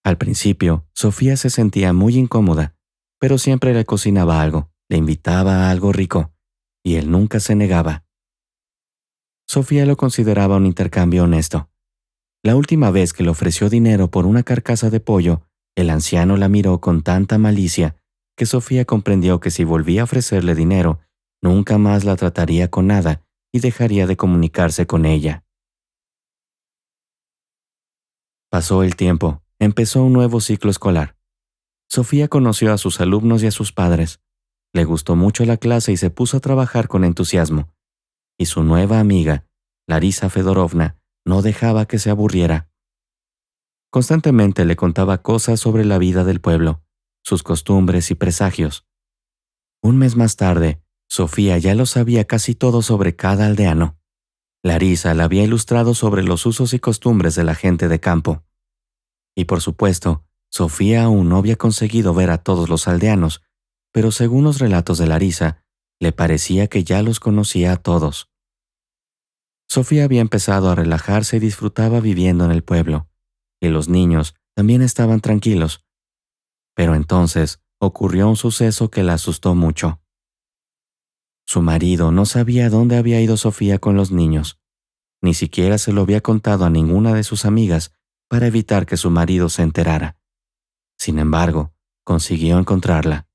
Al principio, Sofía se sentía muy incómoda, pero siempre le cocinaba algo, le invitaba a algo rico, y él nunca se negaba. Sofía lo consideraba un intercambio honesto. La última vez que le ofreció dinero por una carcasa de pollo, el anciano la miró con tanta malicia que Sofía comprendió que si volvía a ofrecerle dinero, nunca más la trataría con nada y dejaría de comunicarse con ella. Pasó el tiempo, empezó un nuevo ciclo escolar. Sofía conoció a sus alumnos y a sus padres. Le gustó mucho la clase y se puso a trabajar con entusiasmo. Y su nueva amiga, Larisa Fedorovna, no dejaba que se aburriera. Constantemente le contaba cosas sobre la vida del pueblo, sus costumbres y presagios. Un mes más tarde, Sofía ya lo sabía casi todo sobre cada aldeano. Larisa la había ilustrado sobre los usos y costumbres de la gente de campo. Y por supuesto, Sofía aún no había conseguido ver a todos los aldeanos, pero según los relatos de Larisa, le parecía que ya los conocía a todos. Sofía había empezado a relajarse y disfrutaba viviendo en el pueblo, y los niños también estaban tranquilos. Pero entonces ocurrió un suceso que la asustó mucho. Su marido no sabía dónde había ido Sofía con los niños. Ni siquiera se lo había contado a ninguna de sus amigas para evitar que su marido se enterara. Sin embargo, consiguió encontrarla.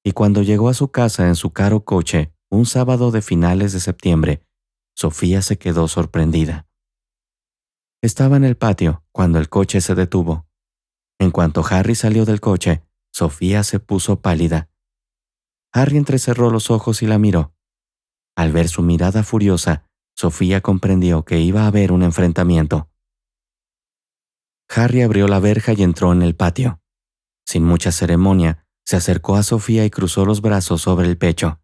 Y cuando llegó a su casa en su caro coche, un sábado de finales de septiembre, Sofía se quedó sorprendida. Estaba en el patio cuando el coche se detuvo. En cuanto Harry salió del coche, Sofía se puso pálida. Harry entrecerró los ojos y la miró. Al ver su mirada furiosa, Sofía comprendió que iba a haber un enfrentamiento. Harry abrió la verja y entró en el patio. Sin mucha ceremonia, se acercó a Sofía y cruzó los brazos sobre el pecho.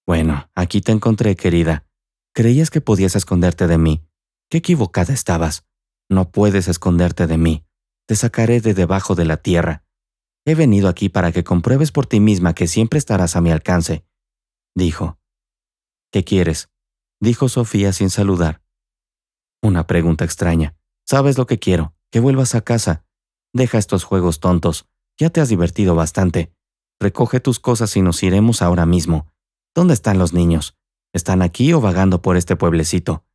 «Bueno, aquí te encontré, querida. Creías que podías esconderte de mí. Qué equivocada estabas. No puedes esconderte de mí. Te sacaré de debajo de la tierra. He venido aquí para que compruebes por ti misma que siempre estarás a mi alcance», dijo. «¿Qué quieres?», dijo Sofía sin saludar. «Una pregunta extraña. Sabes lo que quiero, que vuelvas a casa. Deja estos juegos tontos. Ya te has divertido bastante. Recoge tus cosas y nos iremos ahora mismo. ¿Dónde están los niños? ¿Están aquí o vagando por este pueblecito?»,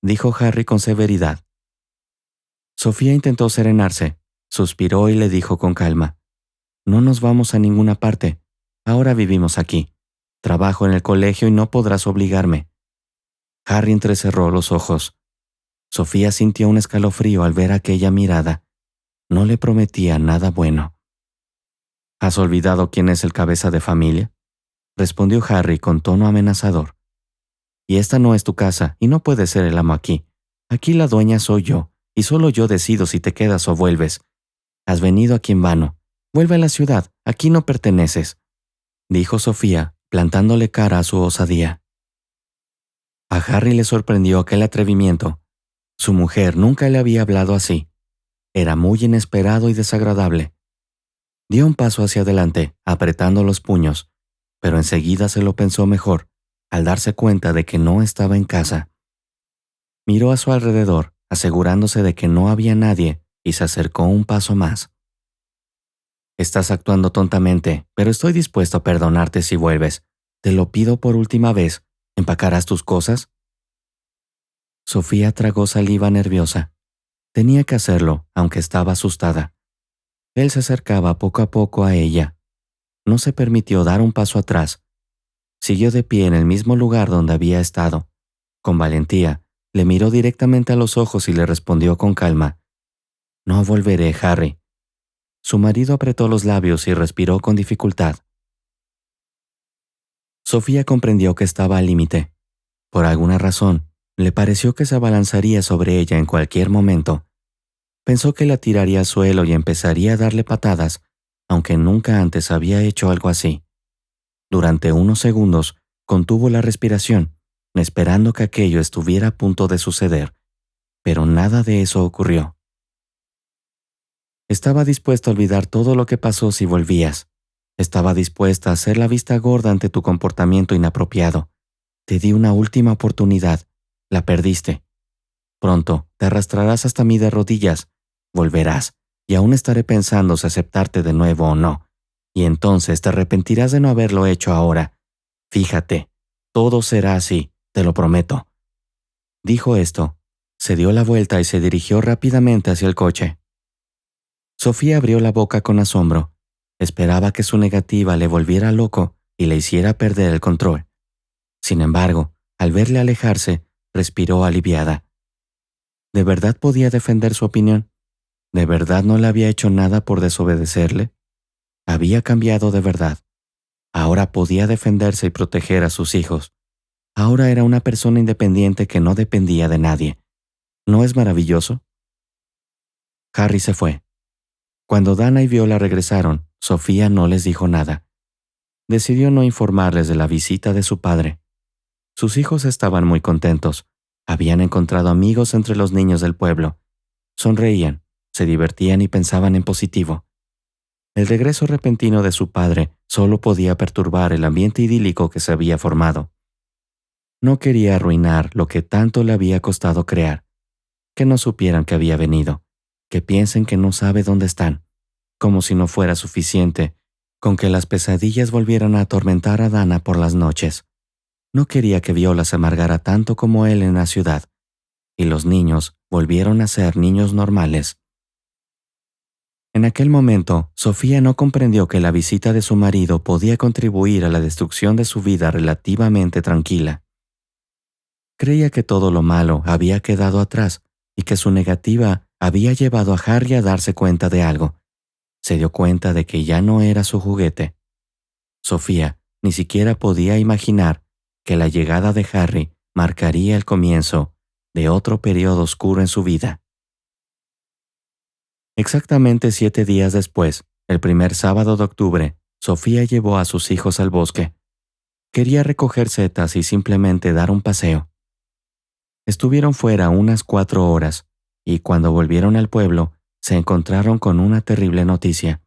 dijo Harry con severidad. Sofía intentó serenarse, suspiró y le dijo con calma: «No nos vamos a ninguna parte. Ahora vivimos aquí. Trabajo en el colegio y no podrás obligarme». Harry entrecerró los ojos. Sofía sintió un escalofrío al ver aquella mirada. No le prometía nada bueno. «¿Has olvidado quién es el cabeza de familia?», respondió Harry con tono amenazador. «Y esta no es tu casa y no puedes ser el amo aquí. Aquí la dueña soy yo, y solo yo decido si te quedas o vuelves. Has venido aquí en vano. Vuelve a la ciudad, aquí no perteneces», dijo Sofía, plantándole cara a su osadía. A Harry le sorprendió aquel atrevimiento. Su mujer nunca le había hablado así. Era muy inesperado y desagradable. Dio un paso hacia adelante, apretando los puños, pero enseguida se lo pensó mejor, al darse cuenta de que no estaba en casa. Miró a su alrededor, asegurándose de que no había nadie, y se acercó un paso más. «Estás actuando tontamente, pero estoy dispuesto a perdonarte si vuelves. Te lo pido por última vez. ¿Empacarás tus cosas?». Sofía tragó saliva nerviosa. Tenía que hacerlo, aunque estaba asustada. Él se acercaba poco a poco a ella. No se permitió dar un paso atrás. Siguió de pie en el mismo lugar donde había estado. Con valentía, le miró directamente a los ojos y le respondió con calma: «No volveré, Harry». Su marido apretó los labios y respiró con dificultad. Sofía comprendió que estaba al límite. Por alguna razón, le pareció que se abalanzaría sobre ella en cualquier momento. Pensó que la tiraría al suelo y empezaría a darle patadas, aunque nunca antes había hecho algo así. Durante unos segundos, contuvo la respiración, esperando que aquello estuviera a punto de suceder, pero nada de eso ocurrió. Estaba dispuesta a olvidar todo lo que pasó si volvías. Estaba dispuesta a hacer la vista gorda ante tu comportamiento inapropiado. Te di una última oportunidad. La perdiste. Pronto te arrastrarás hasta mí de rodillas. Volverás, y aún estaré pensando si aceptarte de nuevo o no. Y entonces te arrepentirás de no haberlo hecho ahora. Fíjate, todo será así, te lo prometo». Dijo esto, se dio la vuelta y se dirigió rápidamente hacia el coche. Sofía abrió la boca con asombro. Esperaba que su negativa le volviera loco y le hiciera perder el control. Sin embargo, al verle alejarse, respiró aliviada. ¿De verdad podía defender su opinión? ¿De verdad no le había hecho nada por desobedecerle? Había cambiado de verdad. Ahora podía defenderse y proteger a sus hijos. Ahora era una persona independiente que no dependía de nadie. ¿No es maravilloso? Harry se fue. Cuando Dana y Viola regresaron, Sofía no les dijo nada. Decidió no informarles de la visita de su padre. Sus hijos estaban muy contentos. Habían encontrado amigos entre los niños del pueblo. Sonreían, se divertían y pensaban en positivo. El regreso repentino de su padre solo podía perturbar el ambiente idílico que se había formado. No quería arruinar lo que tanto le había costado crear. Que no supieran que había venido, que piensen que no sabe dónde están, como si no fuera suficiente con que las pesadillas volvieran a atormentar a Dana por las noches. No quería que Viola se amargara tanto como él en la ciudad, y los niños volvieron a ser niños normales. En aquel momento, Sofía no comprendió que la visita de su marido podía contribuir a la destrucción de su vida relativamente tranquila. Creía que todo lo malo había quedado atrás y que su negativa había llevado a Harry a darse cuenta de algo. Se dio cuenta de que ya no era su juguete. Sofía ni siquiera podía imaginar que la llegada de Harry marcaría el comienzo de otro periodo oscuro en su vida. Exactamente 7 días después, el primer sábado de octubre, Sofía llevó a sus hijos al bosque. Quería recoger setas y simplemente dar un paseo. Estuvieron fuera unas 4 horas, y cuando volvieron al pueblo, se encontraron con una terrible noticia.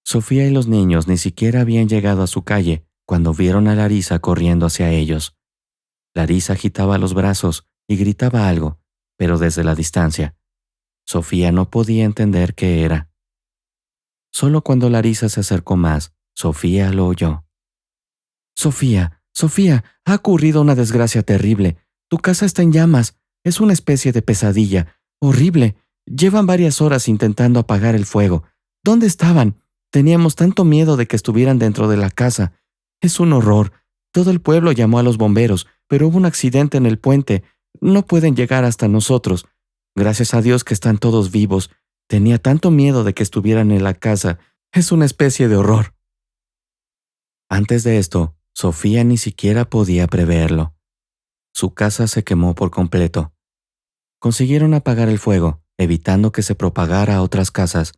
Sofía y los niños ni siquiera habían llegado a su calle cuando vieron a Larisa corriendo hacia ellos. Larisa agitaba los brazos y gritaba algo, pero desde la distancia. Sofía no podía entender qué era. Solo cuando Larisa se acercó más, Sofía lo oyó. «Sofía, Sofía, ha ocurrido una desgracia terrible. Tu casa está en llamas. Es una especie de pesadilla. Horrible. Llevan varias horas intentando apagar el fuego. ¿Dónde estaban? Teníamos tanto miedo de que estuvieran dentro de la casa. Es un horror. Todo el pueblo llamó a los bomberos, pero hubo un accidente en el puente. No pueden llegar hasta nosotros. Gracias a Dios que están todos vivos. Tenía tanto miedo de que estuvieran en la casa. Es una especie de horror». Antes de esto, Sofía ni siquiera podía preverlo. Su casa se quemó por completo. Consiguieron apagar el fuego, evitando que se propagara a otras casas,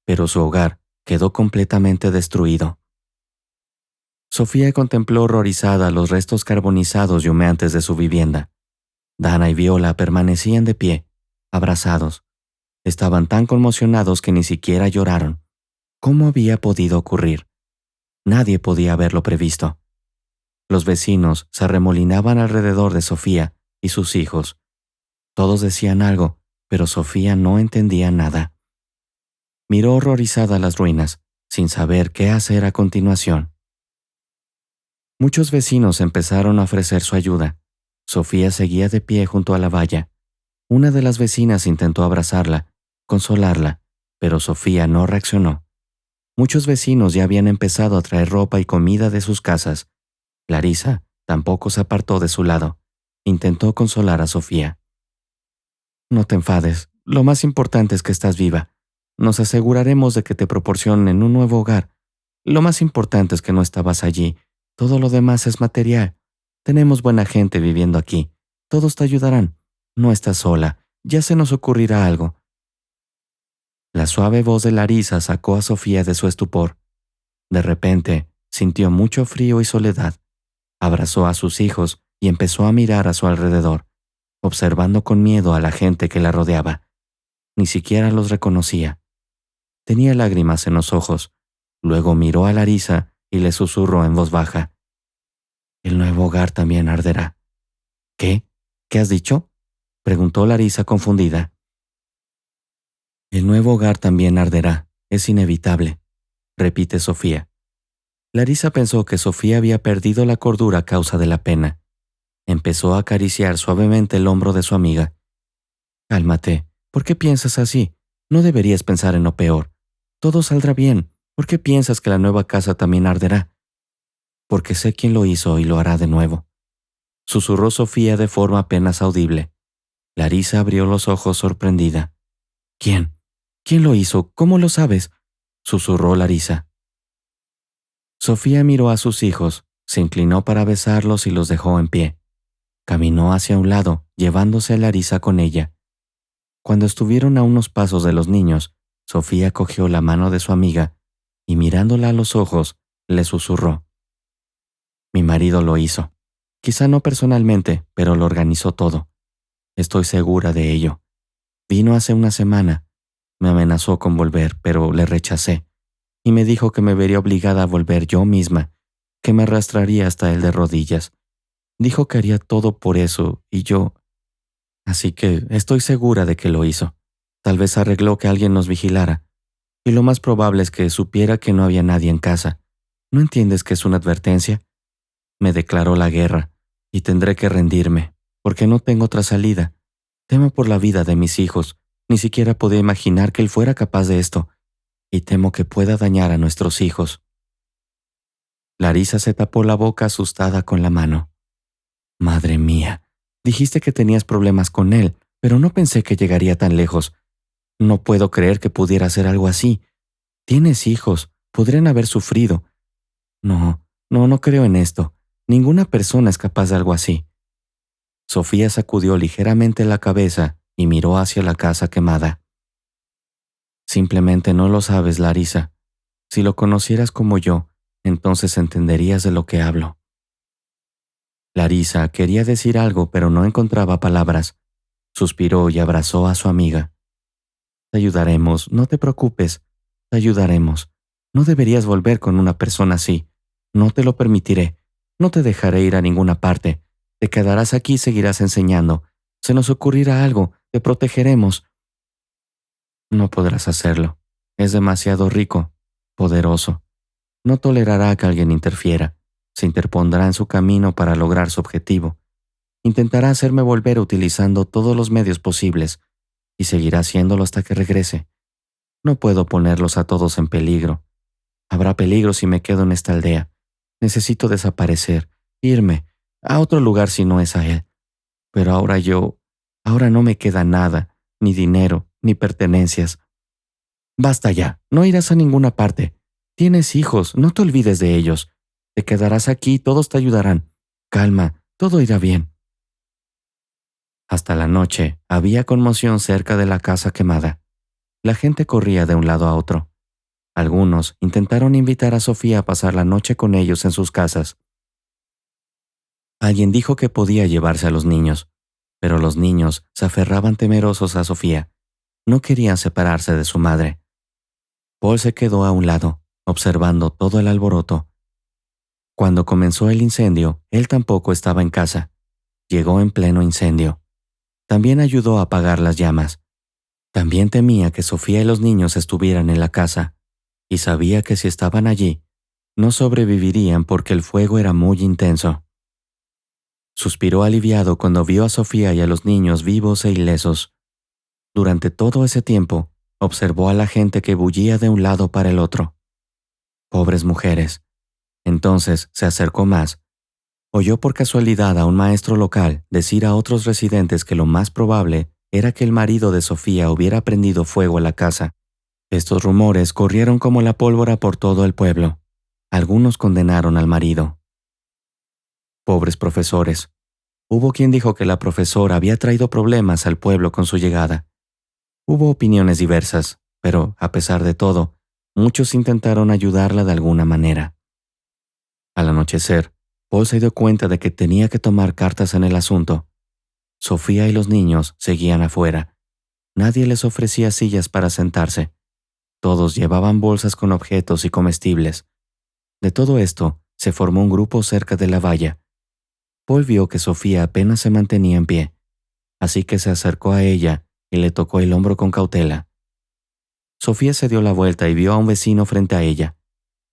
pero su hogar quedó completamente destruido. Sofía contempló horrorizada los restos carbonizados y humeantes de su vivienda. Dana y Viola permanecían de pie, abrazados. Estaban tan conmocionados que ni siquiera lloraron. ¿Cómo había podido ocurrir? Nadie podía haberlo previsto. Los vecinos se arremolinaban alrededor de Sofía y sus hijos. Todos decían algo, pero Sofía no entendía nada. Miró horrorizada las ruinas, sin saber qué hacer a continuación. Muchos vecinos empezaron a ofrecer su ayuda. Sofía seguía de pie junto a la valla. Una de las vecinas intentó abrazarla, consolarla, pero Sofía no reaccionó. Muchos vecinos ya habían empezado a traer ropa y comida de sus casas. Larisa tampoco se apartó de su lado. Intentó consolar a Sofía. «No te enfades. Lo más importante es que estás viva. Nos aseguraremos de que te proporcionen un nuevo hogar. Lo más importante es que no estabas allí. Todo lo demás es material. Tenemos buena gente viviendo aquí. Todos te ayudarán. No estás sola. Ya se nos ocurrirá algo». La suave voz de Larisa sacó a Sofía de su estupor. De repente, sintió mucho frío y soledad. Abrazó a sus hijos y empezó a mirar a su alrededor, observando con miedo a la gente que la rodeaba. Ni siquiera los reconocía. Tenía lágrimas en los ojos. Luego miró a Larisa y le susurró en voz baja. «El nuevo hogar también arderá». «¿Qué? ¿Qué has dicho?», preguntó Larisa confundida. «El nuevo hogar también arderá. Es inevitable», repite Sofía. Larisa pensó que Sofía había perdido la cordura a causa de la pena. Empezó a acariciar suavemente el hombro de su amiga. «Cálmate. ¿Por qué piensas así? No deberías pensar en lo peor. Todo saldrá bien. ¿Por qué piensas que la nueva casa también arderá?» «Porque sé quién lo hizo y lo hará de nuevo», susurró Sofía de forma apenas audible. Larisa abrió los ojos sorprendida. ¿Quién? ¿Quién lo hizo? ¿Cómo lo sabes?, susurró Larisa. Sofía miró a sus hijos, se inclinó para besarlos y los dejó en pie. Caminó hacia un lado, llevándose a Larisa con ella. Cuando estuvieron a unos pasos de los niños, Sofía cogió la mano de su amiga y mirándola a los ojos, le susurró. Mi marido lo hizo. Quizá no personalmente, pero lo organizó todo. Estoy segura de ello. Vino hace una semana. Me amenazó con volver, pero le rechacé. Y me dijo que me vería obligada a volver yo misma, que me arrastraría hasta él de rodillas. Dijo que haría todo por eso, y yo... Así que estoy segura de que lo hizo. Tal vez arregló que alguien nos vigilara. Y lo más probable es que supiera que no había nadie en casa. ¿No entiendes que es una advertencia? Me declaró la guerra, y tendré que rendirme, porque no tengo otra salida. Temo por la vida de mis hijos. Ni siquiera podía imaginar que él fuera capaz de esto, y temo que pueda dañar a nuestros hijos. Larisa se tapó la boca asustada con la mano. Madre mía, dijiste que tenías problemas con él, pero no pensé que llegaría tan lejos. No puedo creer que pudiera hacer algo así. Tienes hijos, podrían haber sufrido. No creo en esto. Ninguna persona es capaz de algo así. Sofía sacudió ligeramente la cabeza y miró hacia la casa quemada. Simplemente no lo sabes, Larisa. Si lo conocieras como yo, entonces entenderías de lo que hablo. Larisa quería decir algo, pero no encontraba palabras. Suspiró y abrazó a su amiga. Te ayudaremos, no te preocupes. Te ayudaremos. No deberías volver con una persona así. No te lo permitiré. No te dejaré ir a ninguna parte. Te quedarás aquí y seguirás enseñando. Se nos ocurrirá algo. Te protegeremos. No podrás hacerlo. Es demasiado rico, poderoso. No tolerará que alguien interfiera. Se interpondrá en su camino para lograr su objetivo. Intentará hacerme volver utilizando todos los medios posibles y seguirá haciéndolo hasta que regrese. No puedo ponerlos a todos en peligro. Habrá peligro si me quedo en esta aldea. Necesito desaparecer, irme, a otro lugar si no es a él. Pero ahora no me queda nada, ni dinero, ni pertenencias. Basta ya, no irás a ninguna parte. Tienes hijos, no te olvides de ellos. Te quedarás aquí, todos te ayudarán. Calma, todo irá bien. Hasta la noche había conmoción cerca de la casa quemada. La gente corría de un lado a otro. Algunos intentaron invitar a Sofía a pasar la noche con ellos en sus casas. Alguien dijo que podía llevarse a los niños, pero los niños se aferraban temerosos a Sofía. No querían separarse de su madre. Paul se quedó a un lado, observando todo el alboroto. Cuando comenzó el incendio, él tampoco estaba en casa. Llegó en pleno incendio. También ayudó a apagar las llamas. También temía que Sofía y los niños estuvieran en la casa, y sabía que si estaban allí, no sobrevivirían porque el fuego era muy intenso. Suspiró aliviado cuando vio a Sofía y a los niños vivos e ilesos. Durante todo ese tiempo, observó a la gente que bullía de un lado para el otro. Pobres mujeres. Entonces se acercó más. Oyó por casualidad a un maestro local decir a otros residentes que lo más probable era que el marido de Sofía hubiera prendido fuego a la casa. Estos rumores corrieron como la pólvora por todo el pueblo. Algunos condenaron al marido. Pobres profesores. Hubo quien dijo que la profesora había traído problemas al pueblo con su llegada. Hubo opiniones diversas, pero, a pesar de todo, muchos intentaron ayudarla de alguna manera. Al anochecer, Paul se dio cuenta de que tenía que tomar cartas en el asunto. Sofía y los niños seguían afuera. Nadie les ofrecía sillas para sentarse. Todos llevaban bolsas con objetos y comestibles. De todo esto, se formó un grupo cerca de la valla. Paul vio que Sofía apenas se mantenía en pie, así que se acercó a ella y le tocó el hombro con cautela. Sofía se dio la vuelta y vio a un vecino frente a ella,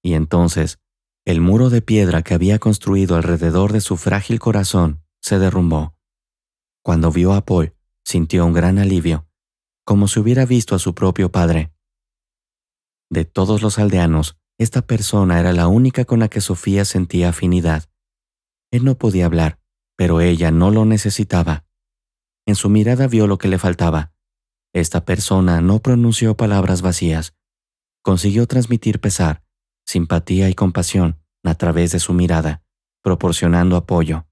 y entonces el muro de piedra que había construido alrededor de su frágil corazón se derrumbó. Cuando vio a Paul, sintió un gran alivio, como si hubiera visto a su propio padre. De todos los aldeanos, esta persona era la única con la que Sofía sentía afinidad. Él no podía hablar, pero ella no lo necesitaba. En su mirada vio lo que le faltaba. Esta persona no pronunció palabras vacías. Consiguió transmitir pesar, simpatía y compasión a través de su mirada, proporcionando apoyo.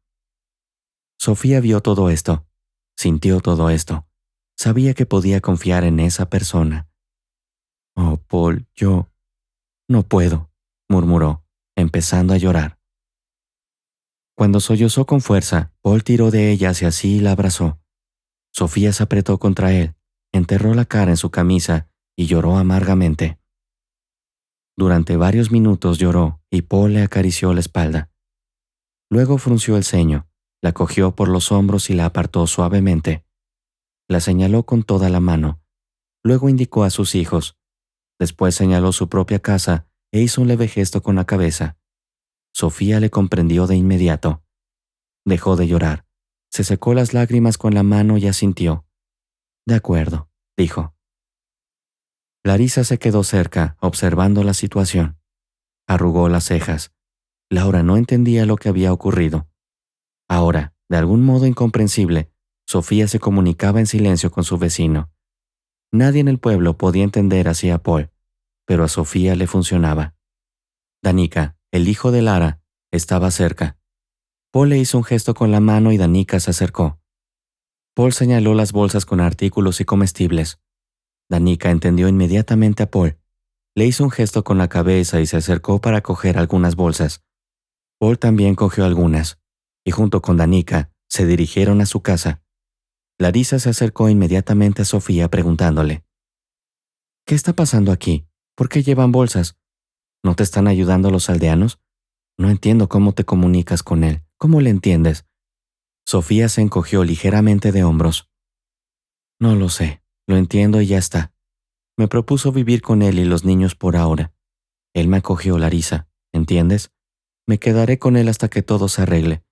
Sofía vio todo esto, sintió todo esto. Sabía que podía confiar en esa persona. «Oh, Paul, yo no puedo», murmuró, empezando a llorar. Cuando sollozó con fuerza, Paul tiró de ella hacia sí y la abrazó. Sofía se apretó contra él, enterró la cara en su camisa y lloró amargamente. Durante varios minutos lloró y Paul le acarició la espalda. Luego frunció el ceño, la cogió por los hombros y la apartó suavemente. La señaló con toda la mano. Luego indicó a sus hijos. Después señaló su propia casa e hizo un leve gesto con la cabeza. Sofía le comprendió de inmediato. Dejó de llorar. Se secó las lágrimas con la mano y asintió. «De acuerdo», dijo. Larisa se quedó cerca, observando la situación. Arrugó las cejas. Laura no entendía lo que había ocurrido. Ahora, de algún modo incomprensible, Sofía se comunicaba en silencio con su vecino. Nadie en el pueblo podía entender así a Paul, pero a Sofía le funcionaba. Danica, el hijo de Lara, estaba cerca. Paul le hizo un gesto con la mano y Danica se acercó. Paul señaló las bolsas con artículos y comestibles. Danica entendió inmediatamente a Paul. Le hizo un gesto con la cabeza y se acercó para coger algunas bolsas. Paul también cogió algunas, y junto con Danica se dirigieron a su casa. Larisa se acercó inmediatamente a Sofía preguntándole: «¿Qué está pasando aquí? ¿Por qué llevan bolsas? ¿No te están ayudando los aldeanos? No entiendo cómo te comunicas con él. ¿Cómo le entiendes?» Sofía se encogió ligeramente de hombros. «No lo sé, lo entiendo y ya está. Me propuso vivir con él y los niños por ahora. Él me acogió, Larisa, ¿entiendes? Me quedaré con él hasta que todo se arregle.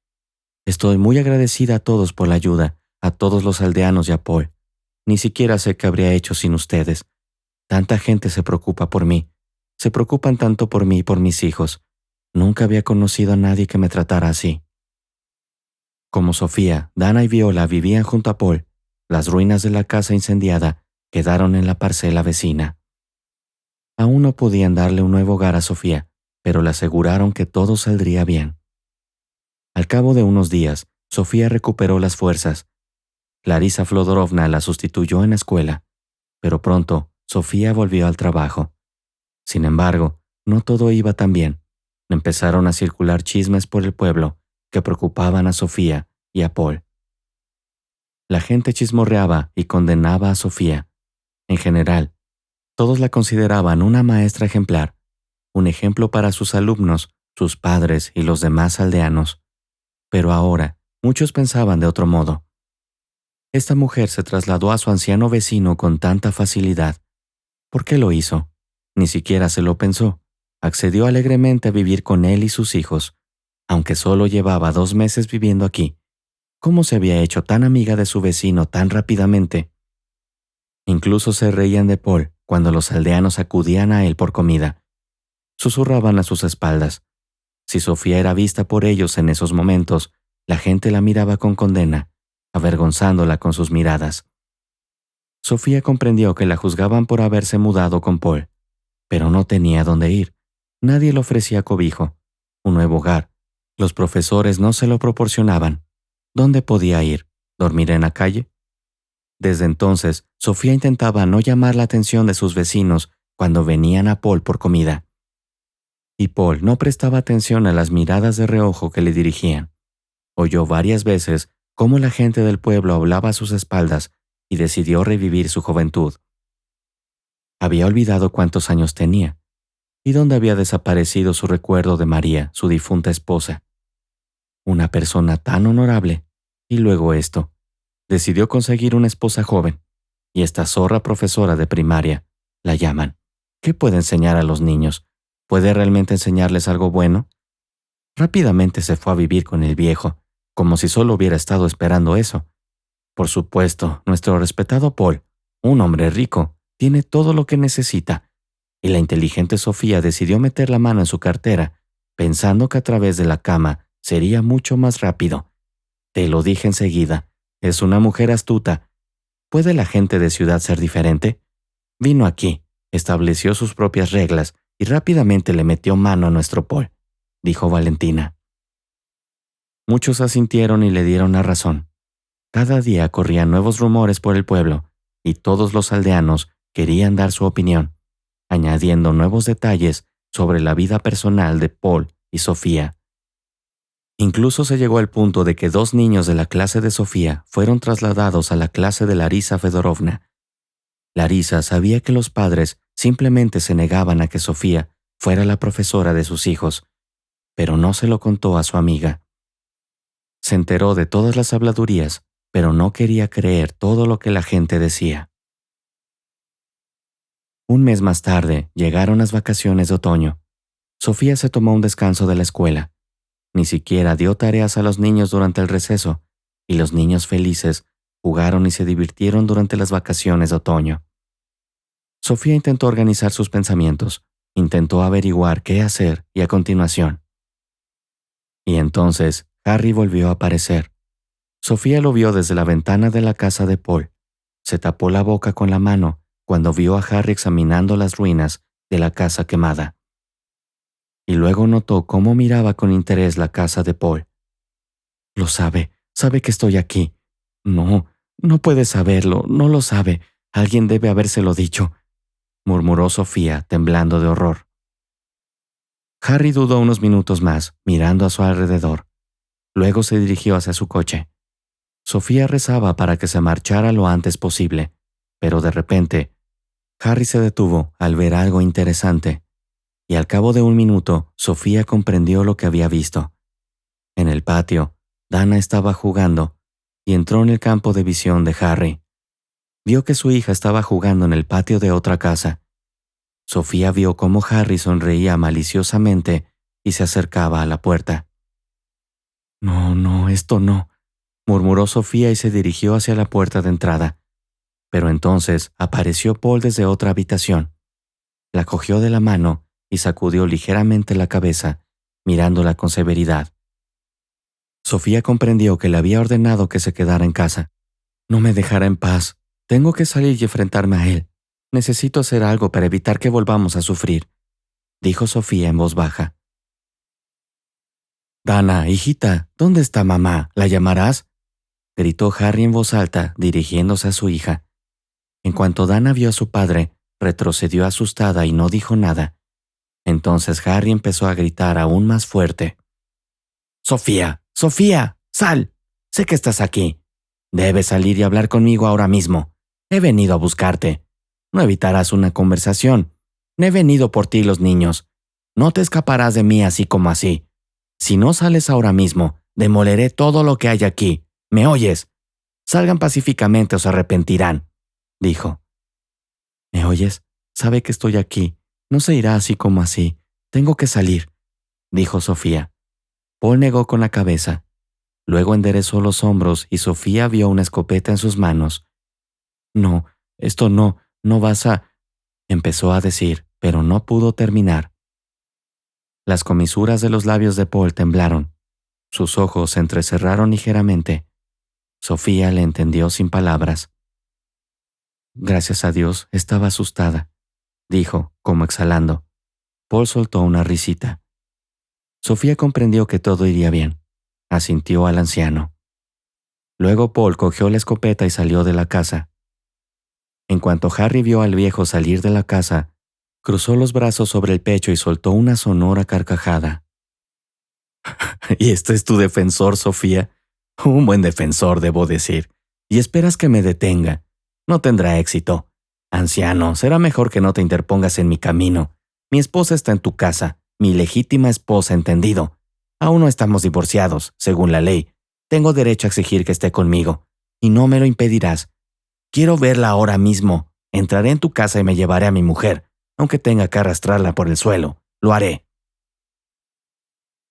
Estoy muy agradecida a todos por la ayuda, a todos los aldeanos y a Paul. Ni siquiera sé qué habría hecho sin ustedes. Tanta gente se preocupa por mí. Se preocupan tanto por mí y por mis hijos. Nunca había conocido a nadie que me tratara así». Como Sofía, Dana y Viola vivían junto a Paul, las ruinas de la casa incendiada quedaron en la parcela vecina. Aún no podían darle un nuevo hogar a Sofía, pero le aseguraron que todo saldría bien. Al cabo de unos días, Sofía recuperó las fuerzas. Larisa Flodorovna la sustituyó en la escuela, pero pronto Sofía volvió al trabajo. Sin embargo, no todo iba tan bien. Empezaron a circular chismes por el pueblo que preocupaban a Sofía y a Paul. La gente chismorreaba y condenaba a Sofía. En general, todos la consideraban una maestra ejemplar, un ejemplo para sus alumnos, sus padres y los demás aldeanos. Pero ahora, muchos pensaban de otro modo. Esta mujer se trasladó a su anciano vecino con tanta facilidad. ¿Por qué lo hizo? Ni siquiera se lo pensó. Accedió alegremente a vivir con él y sus hijos, aunque solo llevaba 2 meses viviendo aquí. ¿Cómo se había hecho tan amiga de su vecino tan rápidamente? Incluso se reían de Paul cuando los aldeanos acudían a él por comida. Susurraban a sus espaldas. Si Sofía era vista por ellos en esos momentos, la gente la miraba con condena, avergonzándola con sus miradas. Sofía comprendió que la juzgaban por haberse mudado con Paul, pero no tenía dónde ir. Nadie le ofrecía cobijo, un nuevo hogar. Los profesores no se lo proporcionaban. ¿Dónde podía ir? ¿Dormir en la calle? Desde entonces, Sofía intentaba no llamar la atención de sus vecinos cuando venían a Paul por comida. Y Paul no prestaba atención a las miradas de reojo que le dirigían. Oyó varias veces cómo la gente del pueblo hablaba a sus espaldas y decidió revivir su juventud. Había olvidado cuántos años tenía y dónde había desaparecido su recuerdo de María, su difunta esposa. Una persona tan honorable, y luego esto. Decidió conseguir una esposa joven, y esta zorra profesora de primaria, la llaman. ¿Qué puede enseñar a los niños? ¿Puede realmente enseñarles algo bueno? Rápidamente se fue a vivir con el viejo, como si solo hubiera estado esperando eso. Por supuesto, nuestro respetado Paul, un hombre rico, tiene todo lo que necesita, y la inteligente Sofía decidió meter la mano en su cartera, pensando que a través de la cama sería mucho más rápido. Te lo dije enseguida, Es una mujer astuta. ¿Puede la gente de ciudad ser diferente? Vino aquí, estableció sus propias reglas y rápidamente le metió mano a nuestro Paul, dijo Valentina. Muchos asintieron y le dieron la razón. Cada día corrían nuevos rumores por el pueblo y todos los aldeanos querían dar su opinión, añadiendo nuevos detalles sobre la vida personal de Paul y Sofía. Incluso se llegó al punto de que 2 niños de la clase de Sofía fueron trasladados a la clase de Larisa Fedorovna. Larisa sabía que los padres simplemente se negaban a que Sofía fuera la profesora de sus hijos, pero no se lo contó a su amiga. Se enteró de todas las habladurías, pero no quería creer todo lo que la gente decía. Un mes más tarde llegaron las vacaciones de otoño. Sofía se tomó un descanso de la escuela. Ni siquiera dio tareas a los niños durante el receso, y los niños felices jugaron y se divirtieron durante las vacaciones de otoño. Sofía intentó organizar sus pensamientos, intentó averiguar qué hacer y a continuación. Y entonces Harry volvió a aparecer. Sofía lo vio desde la ventana de la casa de Paul. Se tapó la boca con la mano cuando vio a Harry examinando las ruinas de la casa quemada. Y luego notó cómo miraba con interés la casa de Paul. Lo sabe que estoy aquí. No, no puede saberlo, no lo sabe. Alguien debe habérselo dicho, murmuró Sofía, temblando de horror. Harry dudó unos minutos más, mirando a su alrededor. Luego se dirigió hacia su coche. Sofía rezaba para que se marchara lo antes posible, pero de repente, Harry se detuvo al ver algo interesante, y al cabo de un minuto, Sofía comprendió lo que había visto. En el patio, Dana estaba jugando, y entró en el campo de visión de Harry. Vio que su hija estaba jugando en el patio de otra casa. Sofía vio cómo Harry sonreía maliciosamente y se acercaba a la puerta. No, esto no, murmuró Sofía y se dirigió hacia la puerta de entrada. Pero entonces apareció Paul desde otra habitación. La cogió de la mano y sacudió ligeramente la cabeza, mirándola con severidad. Sofía comprendió que le había ordenado que se quedara en casa. No me dejará en paz. Tengo que salir y enfrentarme a él. Necesito hacer algo para evitar que volvamos a sufrir, dijo Sofía en voz baja. Dana, hijita, ¿dónde está mamá? ¿La llamarás? Gritó Harry en voz alta, dirigiéndose a su hija. En cuanto Dana vio a su padre, retrocedió asustada y no dijo nada. Entonces Harry empezó a gritar aún más fuerte. ¡Sofía! ¡Sofía! ¡Sal! Sé que estás aquí. Debes salir y hablar conmigo ahora mismo. He venido a buscarte. No evitarás una conversación. He venido por ti y los niños. No te escaparás de mí así como así. Si no sales ahora mismo, demoleré todo lo que hay aquí. ¿Me oyes? Salgan pacíficamente o se arrepentirán, dijo. ¿Me oyes? Sabe que estoy aquí. No se irá así como así. Tengo que salir, dijo Sofía. Paul negó con la cabeza. Luego enderezó los hombros y Sofía vio una escopeta en sus manos. No, esto no vas a... empezó a decir, pero no pudo terminar. Las comisuras de los labios de Paul temblaron. Sus ojos se entrecerraron ligeramente. Sofía le entendió sin palabras. Gracias a Dios, estaba asustada, dijo, como exhalando. Paul soltó una risita. Sofía comprendió que todo iría bien. Asintió al anciano. Luego Paul cogió la escopeta y salió de la casa. En cuanto Harry vio al viejo salir de la casa, cruzó los brazos sobre el pecho y soltó una sonora carcajada. ¿Y este es tu defensor, Sofía? Un buen defensor, debo decir. ¿Y esperas que me detenga? No tendrá éxito. Anciano, será mejor que no te interpongas en mi camino. Mi esposa está en tu casa, mi legítima esposa, ¿entendido? Aún no estamos divorciados, según la ley. Tengo derecho a exigir que esté conmigo, y no me lo impedirás. Quiero verla ahora mismo. Entraré en tu casa y me llevaré a mi mujer, aunque tenga que arrastrarla por el suelo. Lo haré.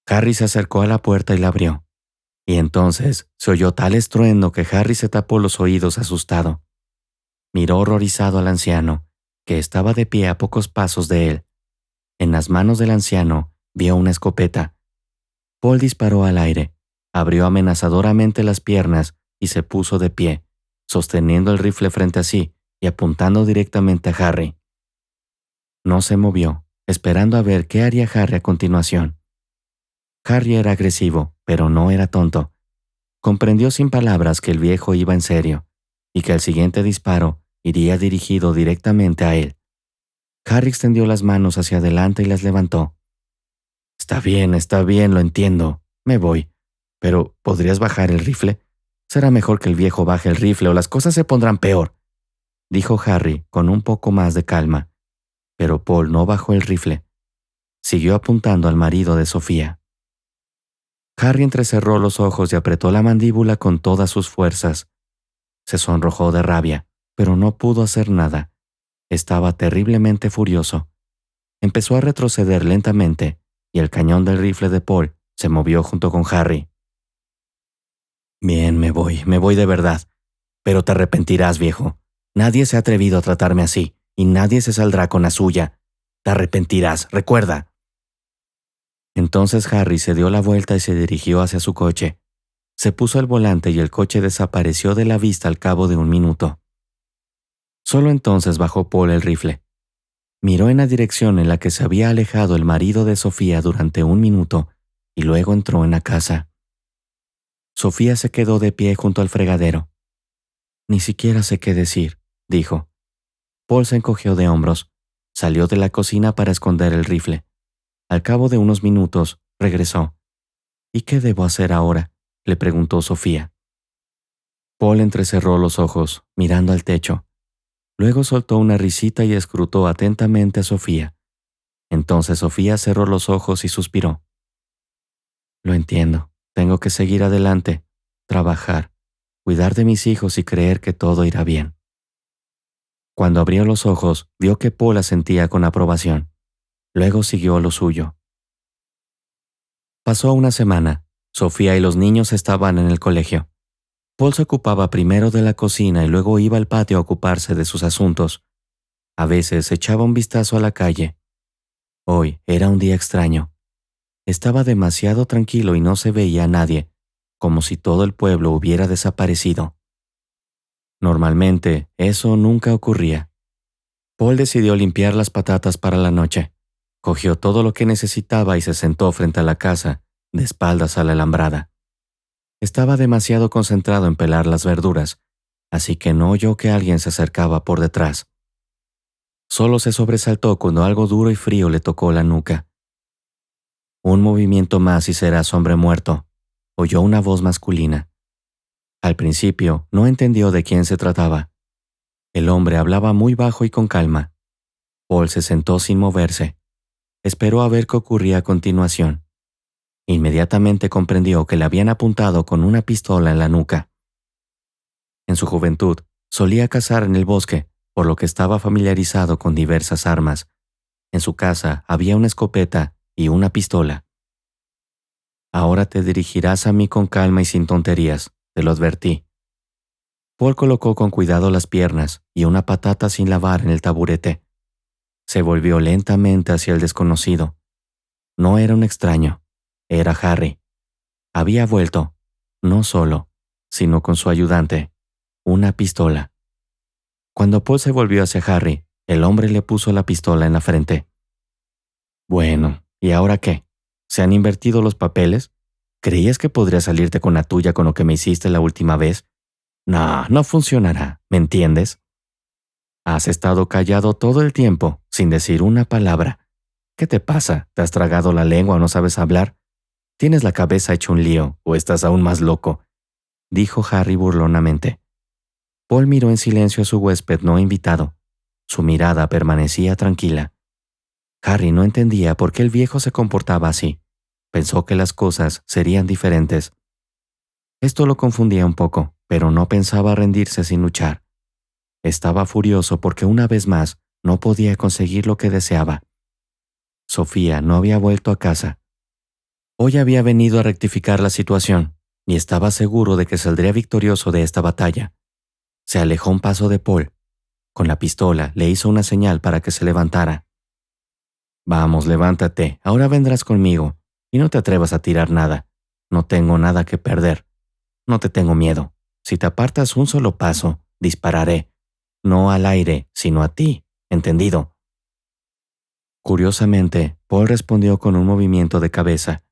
Harry se acercó a la puerta y la abrió. Y entonces se oyó tal estruendo que Harry se tapó los oídos asustado. Miró horrorizado al anciano, que estaba de pie a pocos pasos de él. En las manos del anciano vio una escopeta. Paul disparó al aire, abrió amenazadoramente las piernas y se puso de pie, sosteniendo el rifle frente a sí y apuntando directamente a Harry. No se movió, esperando a ver qué haría Harry a continuación. Harry era agresivo, pero no era tonto. Comprendió sin palabras que el viejo iba en serio y que el siguiente disparo iría dirigido directamente a él. Harry extendió las manos hacia adelante y las levantó. Está bien, lo entiendo. Me voy. Pero, ¿podrías bajar el rifle? Será mejor que el viejo baje el rifle o las cosas se pondrán peor, dijo Harry con un poco más de calma. Pero Paul no bajó el rifle. Siguió apuntando al marido de Sofía. Harry entrecerró los ojos y apretó la mandíbula con todas sus fuerzas. Se sonrojó de rabia, pero no pudo hacer nada. Estaba terriblemente furioso. Empezó a retroceder lentamente y el cañón del rifle de Paul se movió junto con Harry. Bien, me voy de verdad. Pero te arrepentirás, viejo. Nadie se ha atrevido a tratarme así y nadie se saldrá con la suya. Te arrepentirás, recuerda. Entonces Harry se dio la vuelta y se dirigió hacia su coche. Se puso al volante y el coche desapareció de la vista al cabo de un minuto. Solo entonces bajó Paul el rifle. Miró en la dirección en la que se había alejado el marido de Sofía durante un minuto y luego entró en la casa. Sofía se quedó de pie junto al fregadero. Ni siquiera sé qué decir, dijo. Paul se encogió de hombros. Salió de la cocina para esconder el rifle. Al cabo de unos minutos, regresó. ¿Y qué debo hacer ahora?, le preguntó Sofía. Paul entrecerró los ojos, mirando al techo. Luego soltó una risita y escrutó atentamente a Sofía. Entonces Sofía cerró los ojos y suspiró. Lo entiendo. Tengo que seguir adelante, trabajar, cuidar de mis hijos y creer que todo irá bien. Cuando abrió los ojos, vio que Paul asentía con aprobación. Luego siguió lo suyo. Pasó una semana. Sofía y los niños estaban en el colegio. Paul se ocupaba primero de la cocina y luego iba al patio a ocuparse de sus asuntos. A veces echaba un vistazo a la calle. Hoy era un día extraño. Estaba demasiado tranquilo y no se veía a nadie, como si todo el pueblo hubiera desaparecido. Normalmente, eso nunca ocurría. Paul decidió limpiar las patatas para la noche. Cogió todo lo que necesitaba y se sentó frente a la casa, de espaldas a la alambrada. Estaba demasiado concentrado en pelar las verduras, así que no oyó que alguien se acercaba por detrás. Solo se sobresaltó cuando algo duro y frío le tocó la nuca. Un movimiento más y serás hombre muerto, oyó una voz masculina. Al principio no entendió de quién se trataba. El hombre hablaba muy bajo y con calma. Paul se sentó sin moverse. Esperó a ver qué ocurría a continuación. Inmediatamente comprendió que le habían apuntado con una pistola en la nuca. En su juventud, solía cazar en el bosque, por lo que estaba familiarizado con diversas armas. En su casa había una escopeta y una pistola. Ahora te dirigirás a mí con calma y sin tonterías, te lo advertí. Paul colocó con cuidado las piernas y una patata sin lavar en el taburete. Se volvió lentamente hacia el desconocido. No era un extraño, era Harry. Había vuelto, no solo, sino con su ayudante, una pistola. Cuando Paul se volvió hacia Harry, el hombre le puso la pistola en la frente. Bueno, ¿y ahora qué? ¿Se han invertido los papeles? ¿Creías que podría salirte con la tuya con lo que me hiciste la última vez? No funcionará, ¿me entiendes? Has estado callado todo el tiempo, sin decir una palabra. ¿Qué te pasa? ¿Te has tragado la lengua o no sabes hablar? ¿Tienes la cabeza hecha un lío o estás aún más loco?, dijo Harry burlonamente. Paul miró en silencio a su huésped no invitado. Su mirada permanecía tranquila. Harry no entendía por qué el viejo se comportaba así. Pensó que las cosas serían diferentes. Esto lo confundía un poco, pero no pensaba rendirse sin luchar. Estaba furioso porque una vez más no podía conseguir lo que deseaba. Sofía no había vuelto a casa. Hoy había venido a rectificar la situación y estaba seguro de que saldría victorioso de esta batalla. Se alejó un paso de Paul. Con la pistola le hizo una señal para que se levantara. Vamos, levántate, ahora vendrás conmigo y no te atrevas a tirar nada. No tengo nada que perder. No te tengo miedo. Si te apartas un solo paso, dispararé. No al aire, sino a ti. ¿Entendido? Curiosamente, Paul respondió con un movimiento de cabeza.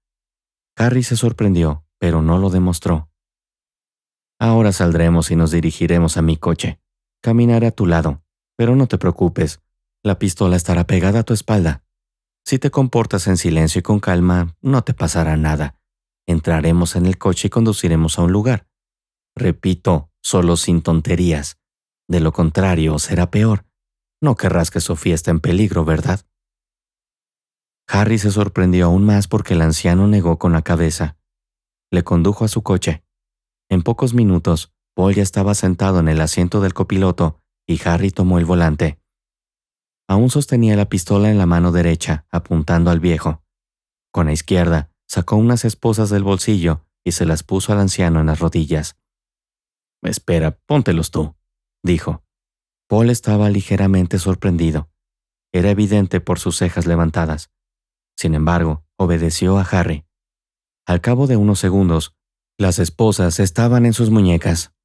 Harry se sorprendió, pero no lo demostró. Ahora saldremos y nos dirigiremos a mi coche. Caminaré a tu lado, pero no te preocupes. La pistola estará pegada a tu espalda. Si te comportas en silencio y con calma, no te pasará nada. Entraremos en el coche y conduciremos a un lugar. Repito, solo sin tonterías. De lo contrario, será peor. No querrás que Sofía esté en peligro, ¿verdad? Harry se sorprendió aún más porque el anciano negó con la cabeza. Le condujo a su coche. En pocos minutos, Paul ya estaba sentado en el asiento del copiloto y Harry tomó el volante. Aún sostenía la pistola en la mano derecha, apuntando al viejo. Con la izquierda, sacó unas esposas del bolsillo y se las puso al anciano en las rodillas. «Espera, póntelos tú», dijo. Paul estaba ligeramente sorprendido. Era evidente por sus cejas levantadas. Sin embargo, obedeció a Harry. Al cabo de unos segundos, las esposas estaban en sus muñecas.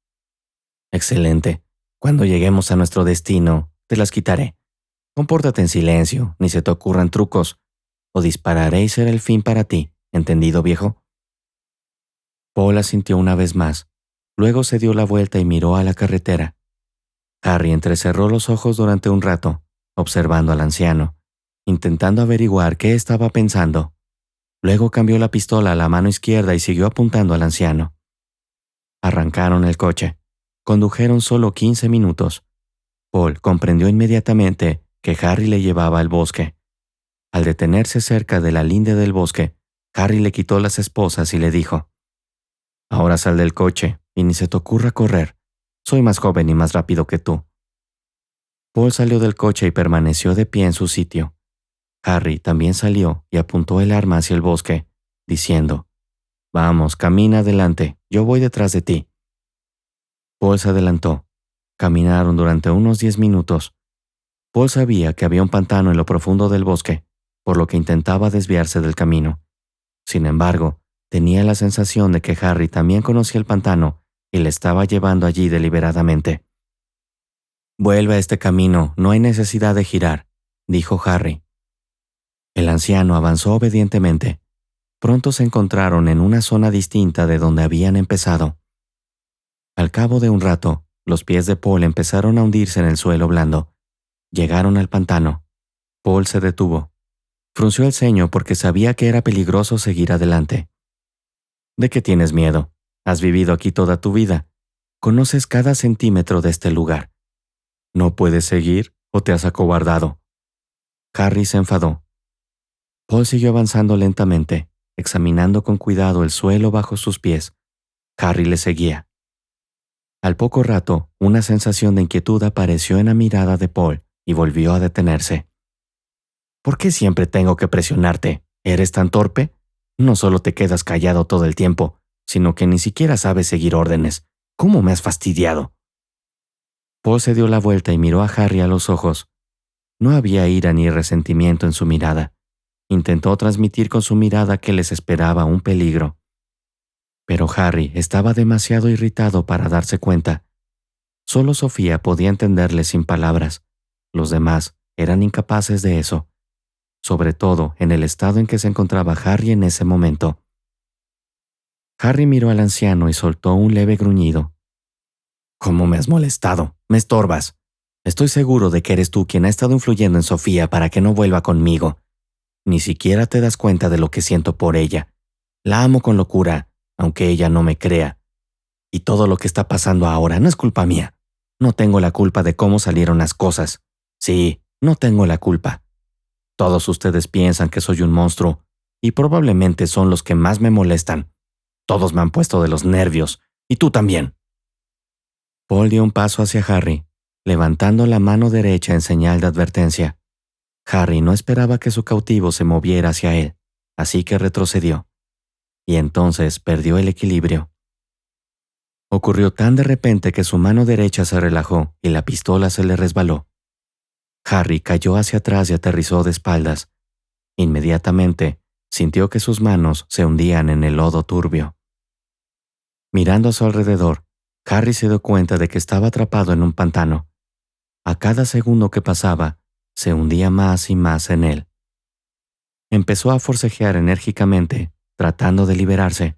«Excelente. Cuando lleguemos a nuestro destino, te las quitaré. Compórtate en silencio, ni se te ocurran trucos, o dispararé y será el fin para ti. ¿Entendido, viejo?» Paul asintió una vez más. Luego se dio la vuelta y miró a la carretera. Harry entrecerró los ojos durante un rato, observando al anciano, intentando averiguar qué estaba pensando. Luego cambió la pistola a la mano izquierda y siguió apuntando al anciano. Arrancaron el coche. Condujeron solo 15 minutos. Paul comprendió inmediatamente que Harry le llevaba al bosque. Al detenerse cerca de la linde del bosque, Harry le quitó las esposas y le dijo: «Ahora sal del coche y ni se te ocurra correr. Soy más joven y más rápido que tú». Paul salió del coche y permaneció de pie en su sitio. Harry también salió y apuntó el arma hacia el bosque, diciendo: «Vamos, camina adelante, yo voy detrás de ti». Paul se adelantó. Caminaron durante unos 10 minutos. Paul sabía que había un pantano en lo profundo del bosque, por lo que intentaba desviarse del camino. Sin embargo, tenía la sensación de que Harry también conocía el pantano y le estaba llevando allí deliberadamente. «Vuelve a este camino, no hay necesidad de girar», dijo Harry. El anciano avanzó obedientemente. Pronto se encontraron en una zona distinta de donde habían empezado. Al cabo de un rato, los pies de Paul empezaron a hundirse en el suelo blando. Llegaron al pantano. Paul se detuvo. Frunció el ceño porque sabía que era peligroso seguir adelante. «¿De qué tienes miedo? Has vivido aquí toda tu vida. Conoces cada centímetro de este lugar. ¿No puedes seguir o te has acobardado?» Harry se enfadó. Paul siguió avanzando lentamente, examinando con cuidado el suelo bajo sus pies. Harry le seguía. Al poco rato, una sensación de inquietud apareció en la mirada de Paul y volvió a detenerse. «¿Por qué siempre tengo que presionarte? ¿Eres tan torpe? No solo te quedas callado todo el tiempo, sino que ni siquiera sabes seguir órdenes. ¿Cómo me has fastidiado?» Paul se dio la vuelta y miró a Harry a los ojos. No había ira ni resentimiento en su mirada. Intentó transmitir con su mirada que les esperaba un peligro. Pero Harry estaba demasiado irritado para darse cuenta. Solo Sofía podía entenderle sin palabras. Los demás eran incapaces de eso, sobre todo en el estado en que se encontraba Harry en ese momento. Harry miró al anciano y soltó un leve gruñido. «¿Cómo me has molestado? Me estorbas. Estoy seguro de que eres tú quien ha estado influyendo en Sofía para que no vuelva conmigo. Ni siquiera te das cuenta de lo que siento por ella. La amo con locura, aunque ella no me crea. Y todo lo que está pasando ahora no es culpa mía. No tengo la culpa de cómo salieron las cosas. Sí, no tengo la culpa. Todos ustedes piensan que soy un monstruo, y probablemente son los que más me molestan. Todos me han puesto de los nervios, y tú también». Paul dio un paso hacia Harry, levantando la mano derecha en señal de advertencia. Harry no esperaba que su cautivo se moviera hacia él, así que retrocedió. Y entonces perdió el equilibrio. Ocurrió tan de repente que su mano derecha se relajó y la pistola se le resbaló. Harry cayó hacia atrás y aterrizó de espaldas. Inmediatamente, sintió que sus manos se hundían en el lodo turbio. Mirando a su alrededor, Harry se dio cuenta de que estaba atrapado en un pantano. A cada segundo que pasaba, se hundía más y más en él. Empezó a forcejear enérgicamente, tratando de liberarse,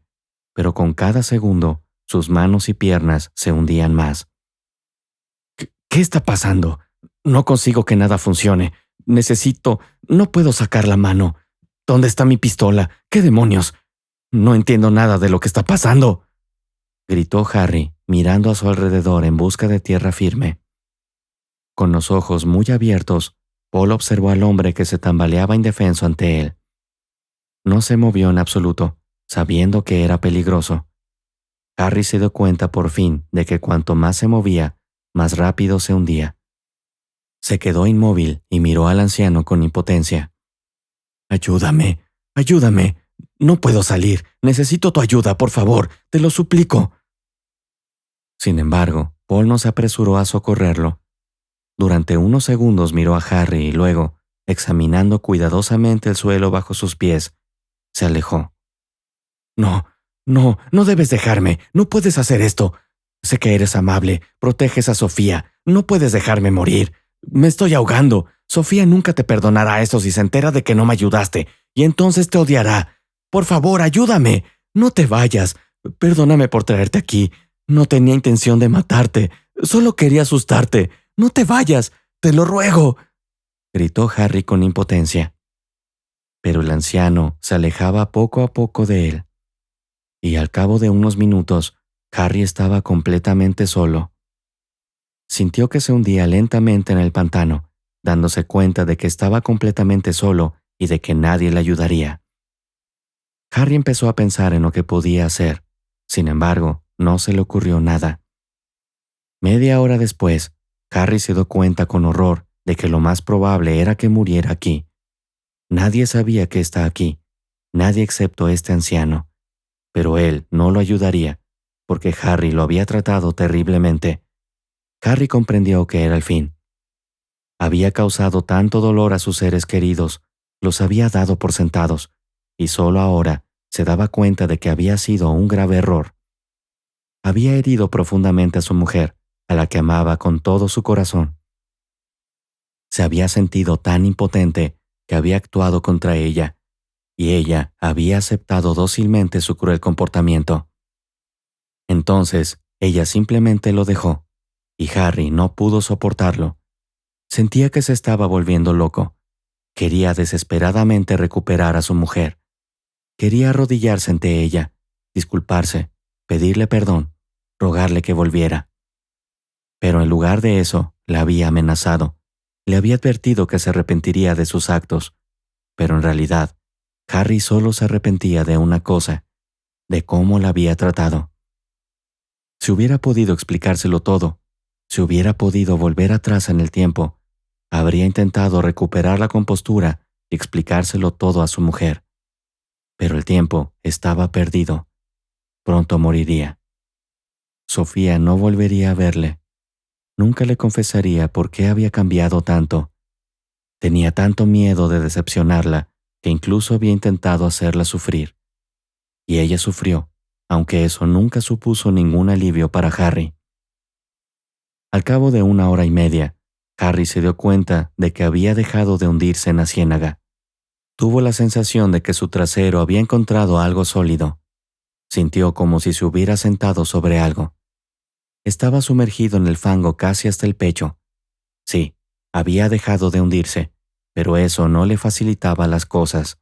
pero con cada segundo, sus manos y piernas se hundían más. ¿Qué está pasando? No consigo que nada funcione. No puedo sacar la mano. ¿Dónde está mi pistola? ¿Qué demonios? No entiendo nada de lo que está pasando, gritó Harry, mirando a su alrededor en busca de tierra firme. Con los ojos muy abiertos, Paul observó al hombre que se tambaleaba indefenso ante él. No se movió en absoluto, sabiendo que era peligroso. Harry se dio cuenta por fin de que cuanto más se movía, más rápido se hundía. Se quedó inmóvil y miró al anciano con impotencia. «Ayúdame, ayúdame. No puedo salir. Necesito tu ayuda, por favor. Te lo suplico». Sin embargo, Paul no se apresuró a socorrerlo. Durante unos segundos miró a Harry y luego, examinando cuidadosamente el suelo bajo sus pies, se alejó. No debes dejarme. No puedes hacer esto. Sé que eres amable. Proteges a Sofía. No puedes dejarme morir. Me estoy ahogando. Sofía nunca te perdonará eso si se entera de que no me ayudaste, y entonces te odiará. Por favor, ayúdame. No te vayas. Perdóname por traerte aquí. No tenía intención de matarte. Solo quería asustarte. No te vayas. Te lo ruego, gritó Harry con impotencia. Pero el anciano se alejaba poco a poco de él. Y al cabo de unos minutos, Harry estaba completamente solo. Sintió que se hundía lentamente en el pantano, dándose cuenta de que estaba completamente solo y de que nadie le ayudaría. Harry empezó a pensar en lo que podía hacer. Sin embargo, no se le ocurrió nada. Media hora después, Harry se dio cuenta con horror de que lo más probable era que muriera aquí. Nadie sabía que está aquí, nadie excepto este anciano. Pero él no lo ayudaría, porque Harry lo había tratado terriblemente. Harry comprendió que era el fin. Había causado tanto dolor a sus seres queridos, los había dado por sentados, y solo ahora se daba cuenta de que había sido un grave error. Había herido profundamente a su mujer, a la que amaba con todo su corazón. Se había sentido tan impotente que había actuado contra ella, y ella había aceptado dócilmente su cruel comportamiento. Entonces, ella simplemente lo dejó, y Harry no pudo soportarlo. Sentía que se estaba volviendo loco. Quería desesperadamente recuperar a su mujer. Quería arrodillarse ante ella, disculparse, pedirle perdón, rogarle que volviera. Pero en lugar de eso, la había amenazado. Le había advertido que se arrepentiría de sus actos. Pero en realidad, Harry solo se arrepentía de una cosa, de cómo la había tratado. Si hubiera podido explicárselo todo, si hubiera podido volver atrás en el tiempo, habría intentado recuperar la compostura y explicárselo todo a su mujer. Pero el tiempo estaba perdido. Pronto moriría. Sofía no volvería a verle. Nunca le confesaría por qué había cambiado tanto. Tenía tanto miedo de decepcionarla que incluso había intentado hacerla sufrir. Y ella sufrió, aunque eso nunca supuso ningún alivio para Harry. Al cabo de 1 hora y media, Harry se dio cuenta de que había dejado de hundirse en la ciénaga. Tuvo la sensación de que su trasero había encontrado algo sólido. Sintió como si se hubiera sentado sobre algo. Estaba sumergido en el fango casi hasta el pecho. Sí, había dejado de hundirse, pero eso no le facilitaba las cosas.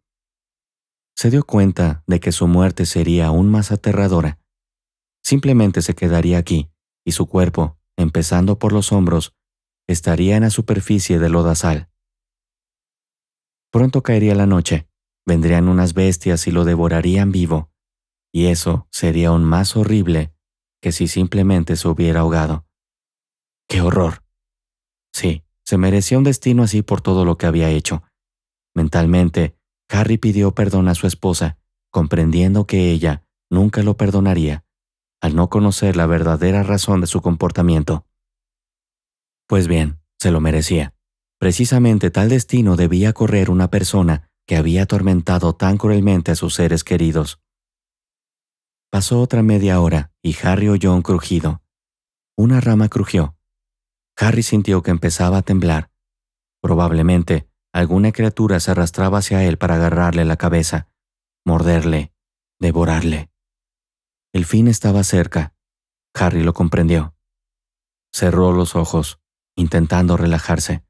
Se dio cuenta de que su muerte sería aún más aterradora. Simplemente se quedaría aquí, y su cuerpo, empezando por los hombros, estaría en la superficie del lodazal. Pronto caería la noche, vendrían unas bestias y lo devorarían vivo, y eso sería aún más horrible que si simplemente se hubiera ahogado. ¡Qué horror! Sí, se merecía un destino así por todo lo que había hecho. Mentalmente, Harry pidió perdón a su esposa, comprendiendo que ella nunca lo perdonaría, al no conocer la verdadera razón de su comportamiento. Pues bien, se lo merecía. Precisamente tal destino debía correr una persona que había atormentado tan cruelmente a sus seres queridos. Pasó otra media hora y Harry oyó un crujido. Una rama crujió. Harry sintió que empezaba a temblar. Probablemente alguna criatura se arrastraba hacia él para agarrarle la cabeza, morderle, devorarle. El fin estaba cerca. Harry lo comprendió. Cerró los ojos, intentando relajarse.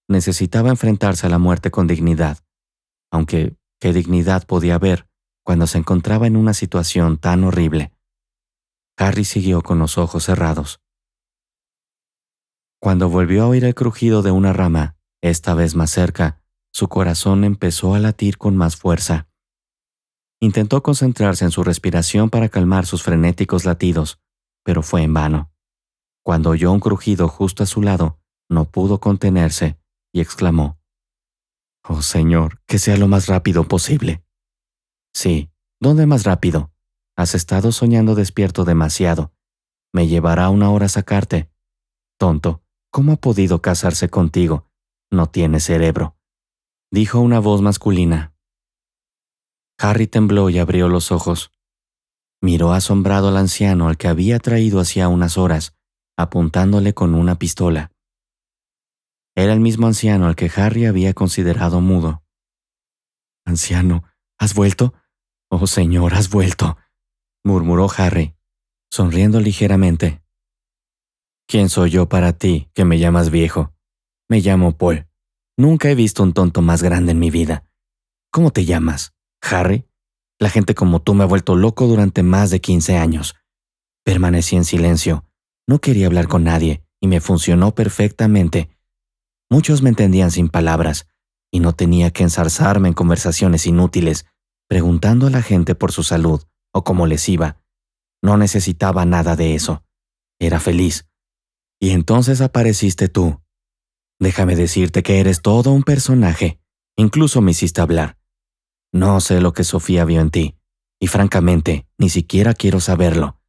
Necesitaba enfrentarse a la muerte con dignidad, aunque ¿qué dignidad podía haber cuando se encontraba en una situación tan horrible? Harry siguió con los ojos cerrados. Cuando volvió a oír el crujido de una rama, esta vez más cerca, su corazón empezó a latir con más fuerza. Intentó concentrarse en su respiración para calmar sus frenéticos latidos, pero fue en vano. Cuando oyó un crujido justo a su lado, no pudo contenerse y exclamó: «Oh Señor, que sea lo más rápido posible». «Sí, ¿dónde más rápido? Has estado soñando despierto demasiado. Me llevará 1 hora sacarte. Tonto, ¿cómo ha podido casarse contigo? No tiene cerebro», dijo una voz masculina. Harry tembló y abrió los ojos. Miró asombrado al anciano al que había traído hacía unas horas, apuntándole con una pistola. Era el mismo anciano al que Harry había considerado mudo. «Anciano, ¿has vuelto? Oh Señor, has vuelto», murmuró Harry, sonriendo ligeramente. «¿Quién soy yo para ti, que me llamas viejo? Me llamo Paul. Nunca he visto un tonto más grande en mi vida. ¿Cómo te llamas? ¿Harry? La gente como tú me ha vuelto loco durante más de 15 años. Permanecí en silencio. No quería hablar con nadie y me funcionó perfectamente. Muchos me entendían sin palabras y no tenía que enzarzarme en conversaciones inútiles, preguntando a la gente por su salud o cómo les iba. No necesitaba nada de eso. Era feliz. Y entonces apareciste tú. Déjame decirte que eres todo un personaje. Incluso me hiciste hablar. No sé lo que Sofía vio en ti, y francamente, ni siquiera quiero saberlo.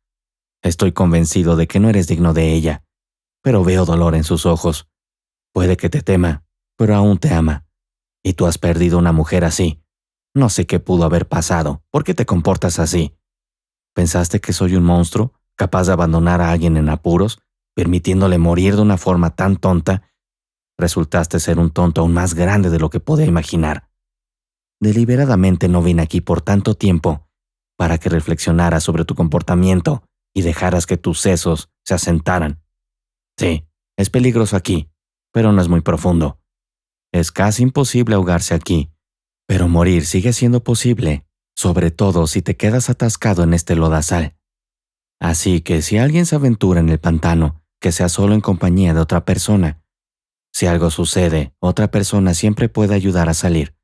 Estoy convencido de que no eres digno de ella, pero veo dolor en sus ojos. Puede que te tema, pero aún te ama. Y tú has perdido una mujer así. No sé qué pudo haber pasado. ¿Por qué te comportas así? ¿Pensaste que soy un monstruo, capaz de abandonar a alguien en apuros, permitiéndole morir de una forma tan tonta? Resultaste ser un tonto aún más grande de lo que podía imaginar. Deliberadamente no vine aquí por tanto tiempo para que reflexionaras sobre tu comportamiento y dejaras que tus sesos se asentaran. Sí, es peligroso aquí, pero no es muy profundo. Es casi imposible ahogarse aquí, pero morir sigue siendo posible, sobre todo si te quedas atascado en este lodazal. Así que si alguien se aventura en el pantano, que sea solo en compañía de otra persona. Si algo sucede, otra persona siempre puede ayudar a salir.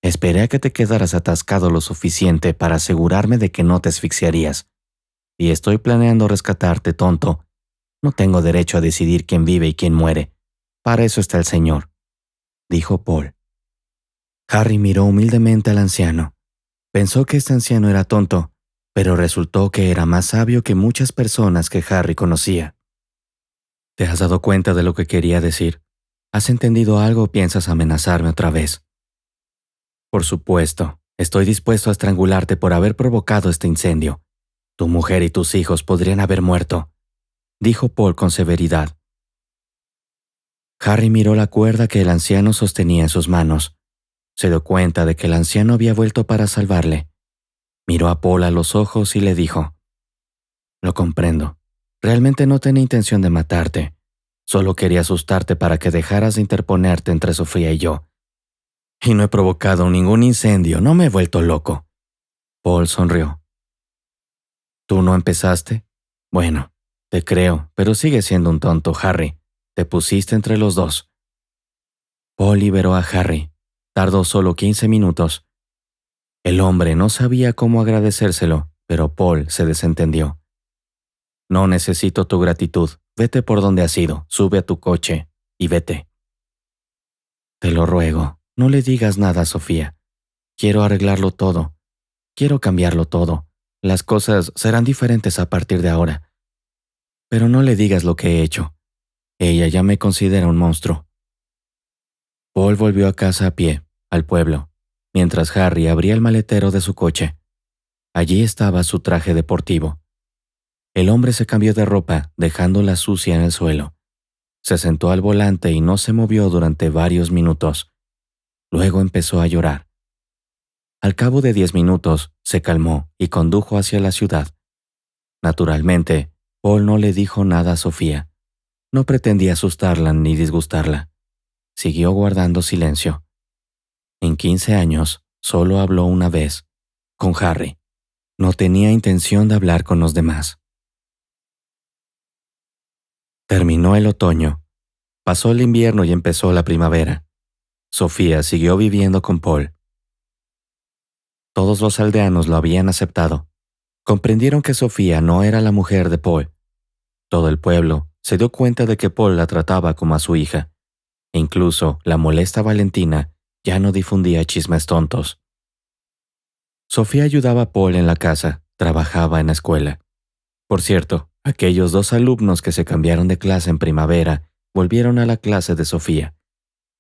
Esperé a que te quedaras atascado lo suficiente para asegurarme de que no te asfixiarías. Y estoy planeando rescatarte, tonto. No tengo derecho a decidir quién vive y quién muere. Para eso está el Señor», dijo Paul. Harry miró humildemente al anciano. Pensó que este anciano era tonto, pero resultó que era más sabio que muchas personas que Harry conocía. «¿Te has dado cuenta de lo que quería decir? ¿Has entendido algo o piensas amenazarme otra vez?» «Por supuesto, estoy dispuesto a estrangularte por haber provocado este incendio. Tu mujer y tus hijos podrían haber muerto», dijo Paul con severidad. Harry miró la cuerda que el anciano sostenía en sus manos. Se dio cuenta de que el anciano había vuelto para salvarle. Miró a Paul a los ojos y le dijo: «Lo comprendo. Realmente no tenía intención de matarte. Solo quería asustarte para que dejaras de interponerte entre Sofía y yo. Y no he provocado ningún incendio, no me he vuelto loco». Paul sonrió. «¿Tú no empezaste? Bueno, te creo, pero sigues siendo un tonto, Harry. Te pusiste entre los dos». Paul liberó a Harry. Tardó solo 15 minutos. El hombre no sabía cómo agradecérselo, pero Paul se desentendió. «No necesito tu gratitud. Vete por donde has ido, sube a tu coche y vete». «Te lo ruego, no le digas nada a Sofía. Quiero arreglarlo todo. Quiero cambiarlo todo. Las cosas serán diferentes a partir de ahora. Pero no le digas lo que he hecho. Ella ya me considera un monstruo». Paul volvió a casa a pie, al pueblo, mientras Harry abría el maletero de su coche. Allí estaba su traje deportivo. El hombre se cambió de ropa, dejándola sucia en el suelo. Se sentó al volante y no se movió durante varios minutos. Luego empezó a llorar. Al cabo de 10 minutos, se calmó y condujo hacia la ciudad. Naturalmente, Paul no le dijo nada a Sofía. No pretendía asustarla ni disgustarla. Siguió guardando silencio. En 15 años, solo habló una vez, con Harry. No tenía intención de hablar con los demás. Terminó el otoño. Pasó el invierno y empezó la primavera. Sofía siguió viviendo con Paul. Todos los aldeanos lo habían aceptado. Comprendieron que Sofía no era la mujer de Paul. Todo el pueblo se dio cuenta de que Paul la trataba como a su hija. E incluso la molesta Valentina ya no difundía chismes tontos. Sofía ayudaba a Paul en la casa, trabajaba en la escuela. Por cierto, aquellos 2 alumnos que se cambiaron de clase en primavera volvieron a la clase de Sofía,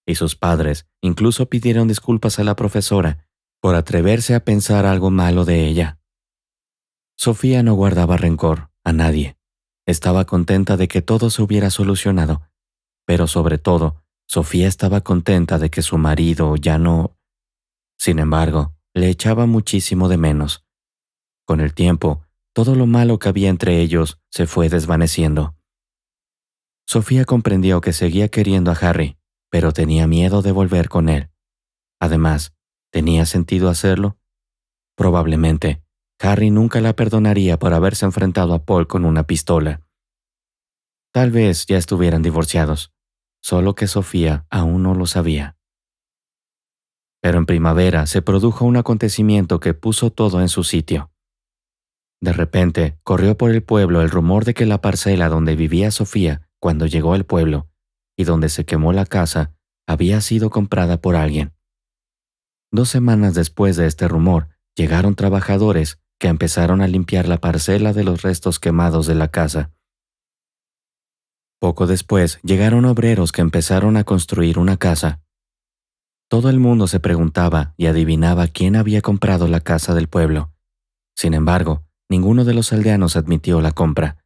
y sus padres incluso pidieron disculpas a la profesora por atreverse a pensar algo malo de ella. Sofía no guardaba rencor a nadie. Estaba contenta de que todo se hubiera solucionado, pero sobre todo, Sofía estaba contenta de que su marido ya no... Sin embargo, le echaba muchísimo de menos. Con el tiempo, todo lo malo que había entre ellos se fue desvaneciendo. Sofía comprendió que seguía queriendo a Harry, pero tenía miedo de volver con él. Además, ¿tenía sentido hacerlo? Probablemente, Harry nunca la perdonaría por haberse enfrentado a Paul con una pistola. Tal vez ya estuvieran divorciados, solo que Sofía aún no lo sabía. Pero en primavera se produjo un acontecimiento que puso todo en su sitio. De repente, corrió por el pueblo el rumor de que la parcela donde vivía Sofía cuando llegó al pueblo, y donde se quemó la casa, había sido comprada por alguien. 2 semanas después de este rumor, llegaron trabajadores que empezaron a limpiar la parcela de los restos quemados de la casa. Poco después, llegaron obreros que empezaron a construir una casa. Todo el mundo se preguntaba y adivinaba quién había comprado la casa del pueblo. Sin embargo, ninguno de los aldeanos admitió la compra.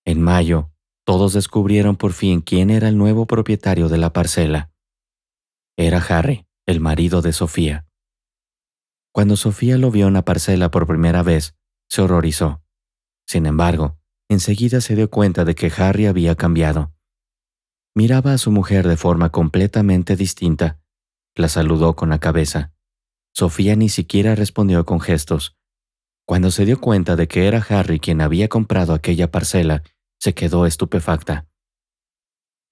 En mayo, todos descubrieron por fin quién era el nuevo propietario de la parcela. Era Harry, el marido de Sofía. Cuando Sofía lo vio en la parcela por primera vez, se horrorizó. Sin embargo, enseguida se dio cuenta de que Harry había cambiado. Miraba a su mujer de forma completamente distinta. La saludó con la cabeza. Sofía ni siquiera respondió con gestos. Cuando se dio cuenta de que era Harry quien había comprado aquella parcela, se quedó estupefacta.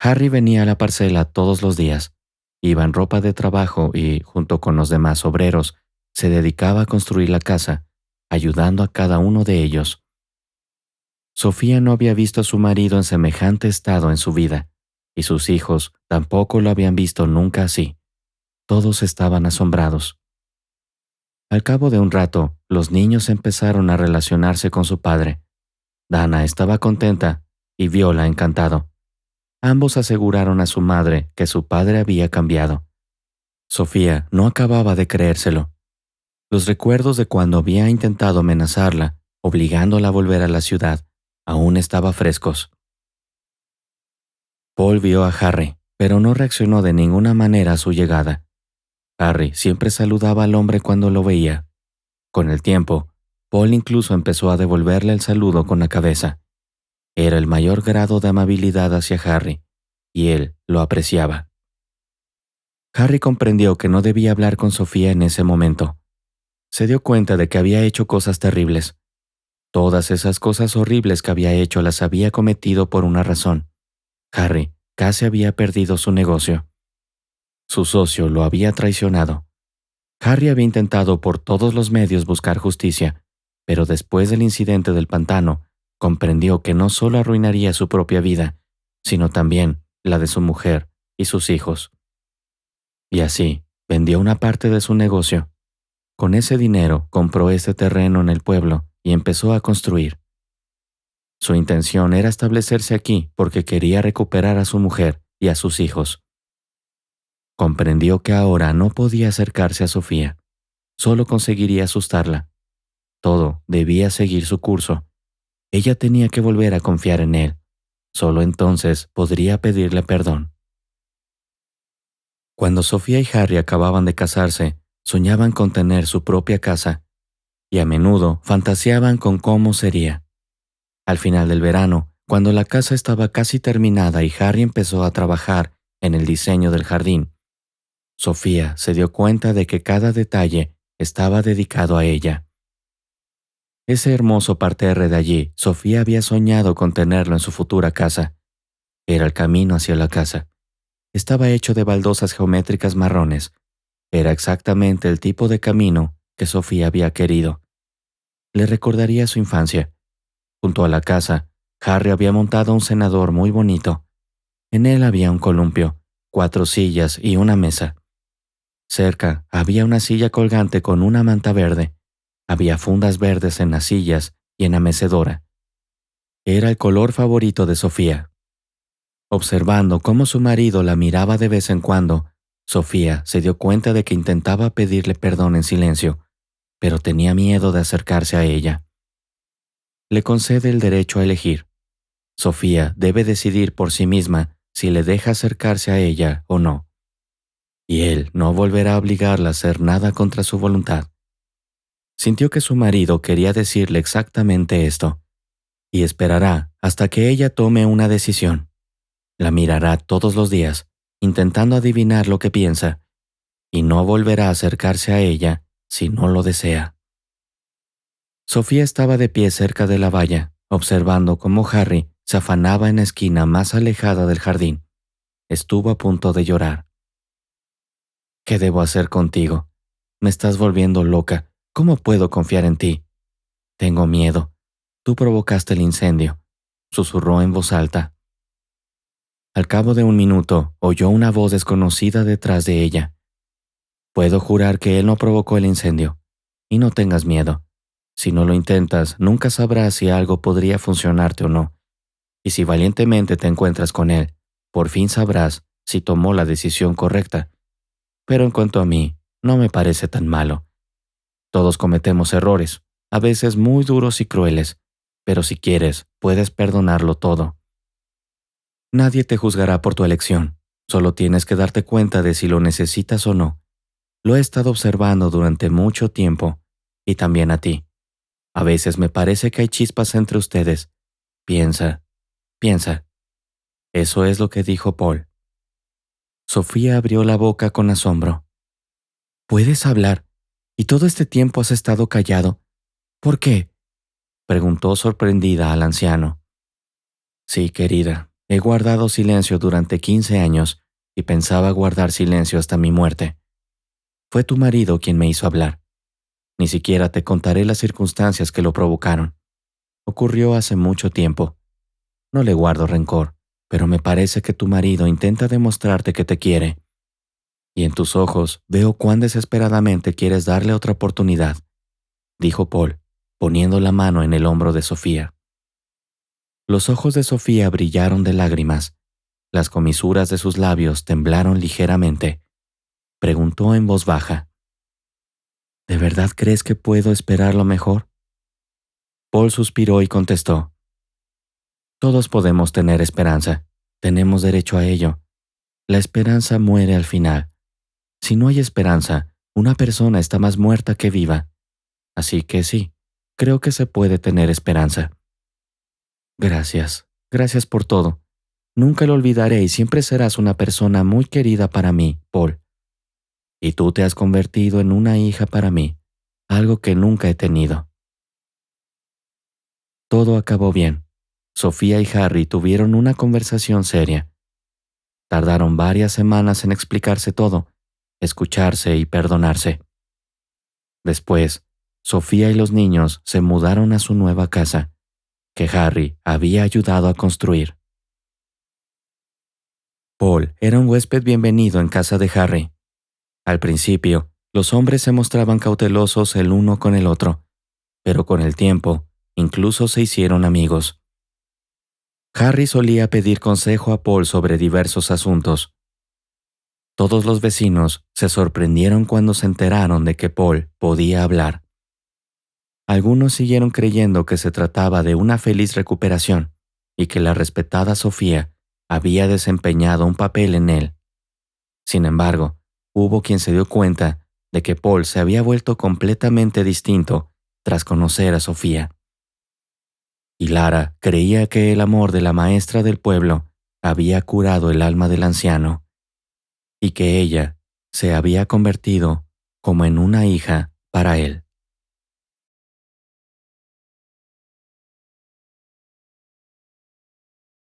Harry venía a la parcela todos los días. Iba en ropa de trabajo y, junto con los demás obreros, se dedicaba a construir la casa, ayudando a cada uno de ellos. Sofía no había visto a su marido en semejante estado en su vida, y sus hijos tampoco lo habían visto nunca así. Todos estaban asombrados. Al cabo de un rato, los niños empezaron a relacionarse con su padre. Dana estaba contenta y Viola encantado. Ambos aseguraron a su madre que su padre había cambiado. Sofía no acababa de creérselo. Los recuerdos de cuando había intentado amenazarla, obligándola a volver a la ciudad, aún estaban frescos. Paul vio a Harry, pero no reaccionó de ninguna manera a su llegada. Harry siempre saludaba al hombre cuando lo veía. Con el tiempo, Paul incluso empezó a devolverle el saludo con la cabeza. Era el mayor grado de amabilidad hacia Harry, y él lo apreciaba. Harry comprendió que no debía hablar con Sofía en ese momento. Se dio cuenta de que había hecho cosas terribles. Todas esas cosas horribles que había hecho las había cometido por una razón. Harry casi había perdido su negocio. Su socio lo había traicionado. Harry había intentado por todos los medios buscar justicia, pero después del incidente del pantano, comprendió que no solo arruinaría su propia vida, sino también la de su mujer y sus hijos. Y así, vendió una parte de su negocio. Con ese dinero compró este terreno en el pueblo y empezó a construir. Su intención era establecerse aquí porque quería recuperar a su mujer y a sus hijos. Comprendió que ahora no podía acercarse a Sofía. Solo conseguiría asustarla. Todo debía seguir su curso. Ella tenía que volver a confiar en él. Solo entonces podría pedirle perdón. Cuando Sofía y Harry acababan de casarse, soñaban con tener su propia casa y a menudo fantaseaban con cómo sería. Al final del verano, cuando la casa estaba casi terminada y Harry empezó a trabajar en el diseño del jardín, Sofía se dio cuenta de que cada detalle estaba dedicado a ella. Ese hermoso parterre de allí, Sofía había soñado con tenerlo en su futura casa. Era el camino hacia la casa. Estaba hecho de baldosas geométricas marrones. Era exactamente el tipo de camino que Sofía había querido. Le recordaría su infancia. Junto a la casa, Harry había montado un cenador muy bonito. En él había un columpio, 4 sillas y una mesa. Cerca había una silla colgante con una manta verde. Había fundas verdes en las sillas y en la mecedora. Era el color favorito de Sofía. Observando cómo su marido la miraba de vez en cuando, Sofía se dio cuenta de que intentaba pedirle perdón en silencio, pero tenía miedo de acercarse a ella. Le concede el derecho a elegir. Sofía debe decidir por sí misma si le deja acercarse a ella o no. Y él no volverá a obligarla a hacer nada contra su voluntad. Sintió que su marido quería decirle exactamente esto, y esperará hasta que ella tome una decisión. La mirará todos los días, intentando adivinar lo que piensa, y no volverá a acercarse a ella si no lo desea. Sofía estaba de pie cerca de la valla, observando cómo Harry se afanaba en la esquina más alejada del jardín. Estuvo a punto de llorar. ¿Qué debo hacer contigo? Me estás volviendo loca. ¿Cómo puedo confiar en ti? Tengo miedo. Tú provocaste el incendio, susurró en voz alta. Al cabo de un minuto, oyó una voz desconocida detrás de ella. Puedo jurar que él no provocó el incendio. Y no tengas miedo. Si no lo intentas, nunca sabrás si algo podría funcionarte o no. Y si valientemente te encuentras con él, por fin sabrás si tomó la decisión correcta. Pero en cuanto a mí, no me parece tan malo. Todos cometemos errores, a veces muy duros y crueles, pero si quieres, puedes perdonarlo todo. Nadie te juzgará por tu elección, solo tienes que darte cuenta de si lo necesitas o no. Lo he estado observando durante mucho tiempo, y también a ti. A veces me parece que hay chispas entre ustedes. Piensa, piensa. Eso es lo que dijo Paul. Sofía abrió la boca con asombro. ¿Puedes hablar? ¿Y todo este tiempo has estado callado? ¿Por qué? Preguntó sorprendida al anciano. Sí, querida, he guardado silencio durante 15 años y pensaba guardar silencio hasta mi muerte. Fue tu marido quien me hizo hablar. Ni siquiera te contaré las circunstancias que lo provocaron. Ocurrió hace mucho tiempo. No le guardo rencor, pero me parece que tu marido intenta demostrarte que te quiere. Y en tus ojos veo cuán desesperadamente quieres darle otra oportunidad, dijo Paul, poniendo la mano en el hombro de Sofía. Los ojos de Sofía brillaron de lágrimas. Las comisuras de sus labios temblaron ligeramente. Preguntó en voz baja. ¿De verdad crees que puedo esperar lo mejor? Paul suspiró y contestó. Todos podemos tener esperanza. Tenemos derecho a ello. La esperanza muere al final. Si no hay esperanza, una persona está más muerta que viva. Así que sí, creo que se puede tener esperanza. Gracias, gracias por todo. Nunca lo olvidaré y siempre serás una persona muy querida para mí, Paul. Y tú te has convertido en una hija para mí, algo que nunca he tenido. Todo acabó bien. Sofía y Harry tuvieron una conversación seria. Tardaron varias semanas en explicarse todo, escucharse y perdonarse. Después, Sofía y los niños se mudaron a su nueva casa, que Harry había ayudado a construir. Paul era un huésped bienvenido en casa de Harry. Al principio, los hombres se mostraban cautelosos el uno con el otro, pero con el tiempo, incluso se hicieron amigos. Harry solía pedir consejo a Paul sobre diversos asuntos. Todos los vecinos se sorprendieron cuando se enteraron de que Paul podía hablar. Algunos siguieron creyendo que se trataba de una feliz recuperación y que la respetada Sofía había desempeñado un papel en él. Sin embargo, hubo quien se dio cuenta de que Paul se había vuelto completamente distinto tras conocer a Sofía. Y Lara creía que el amor de la maestra del pueblo había curado el alma del anciano, y que ella se había convertido como en una hija para él.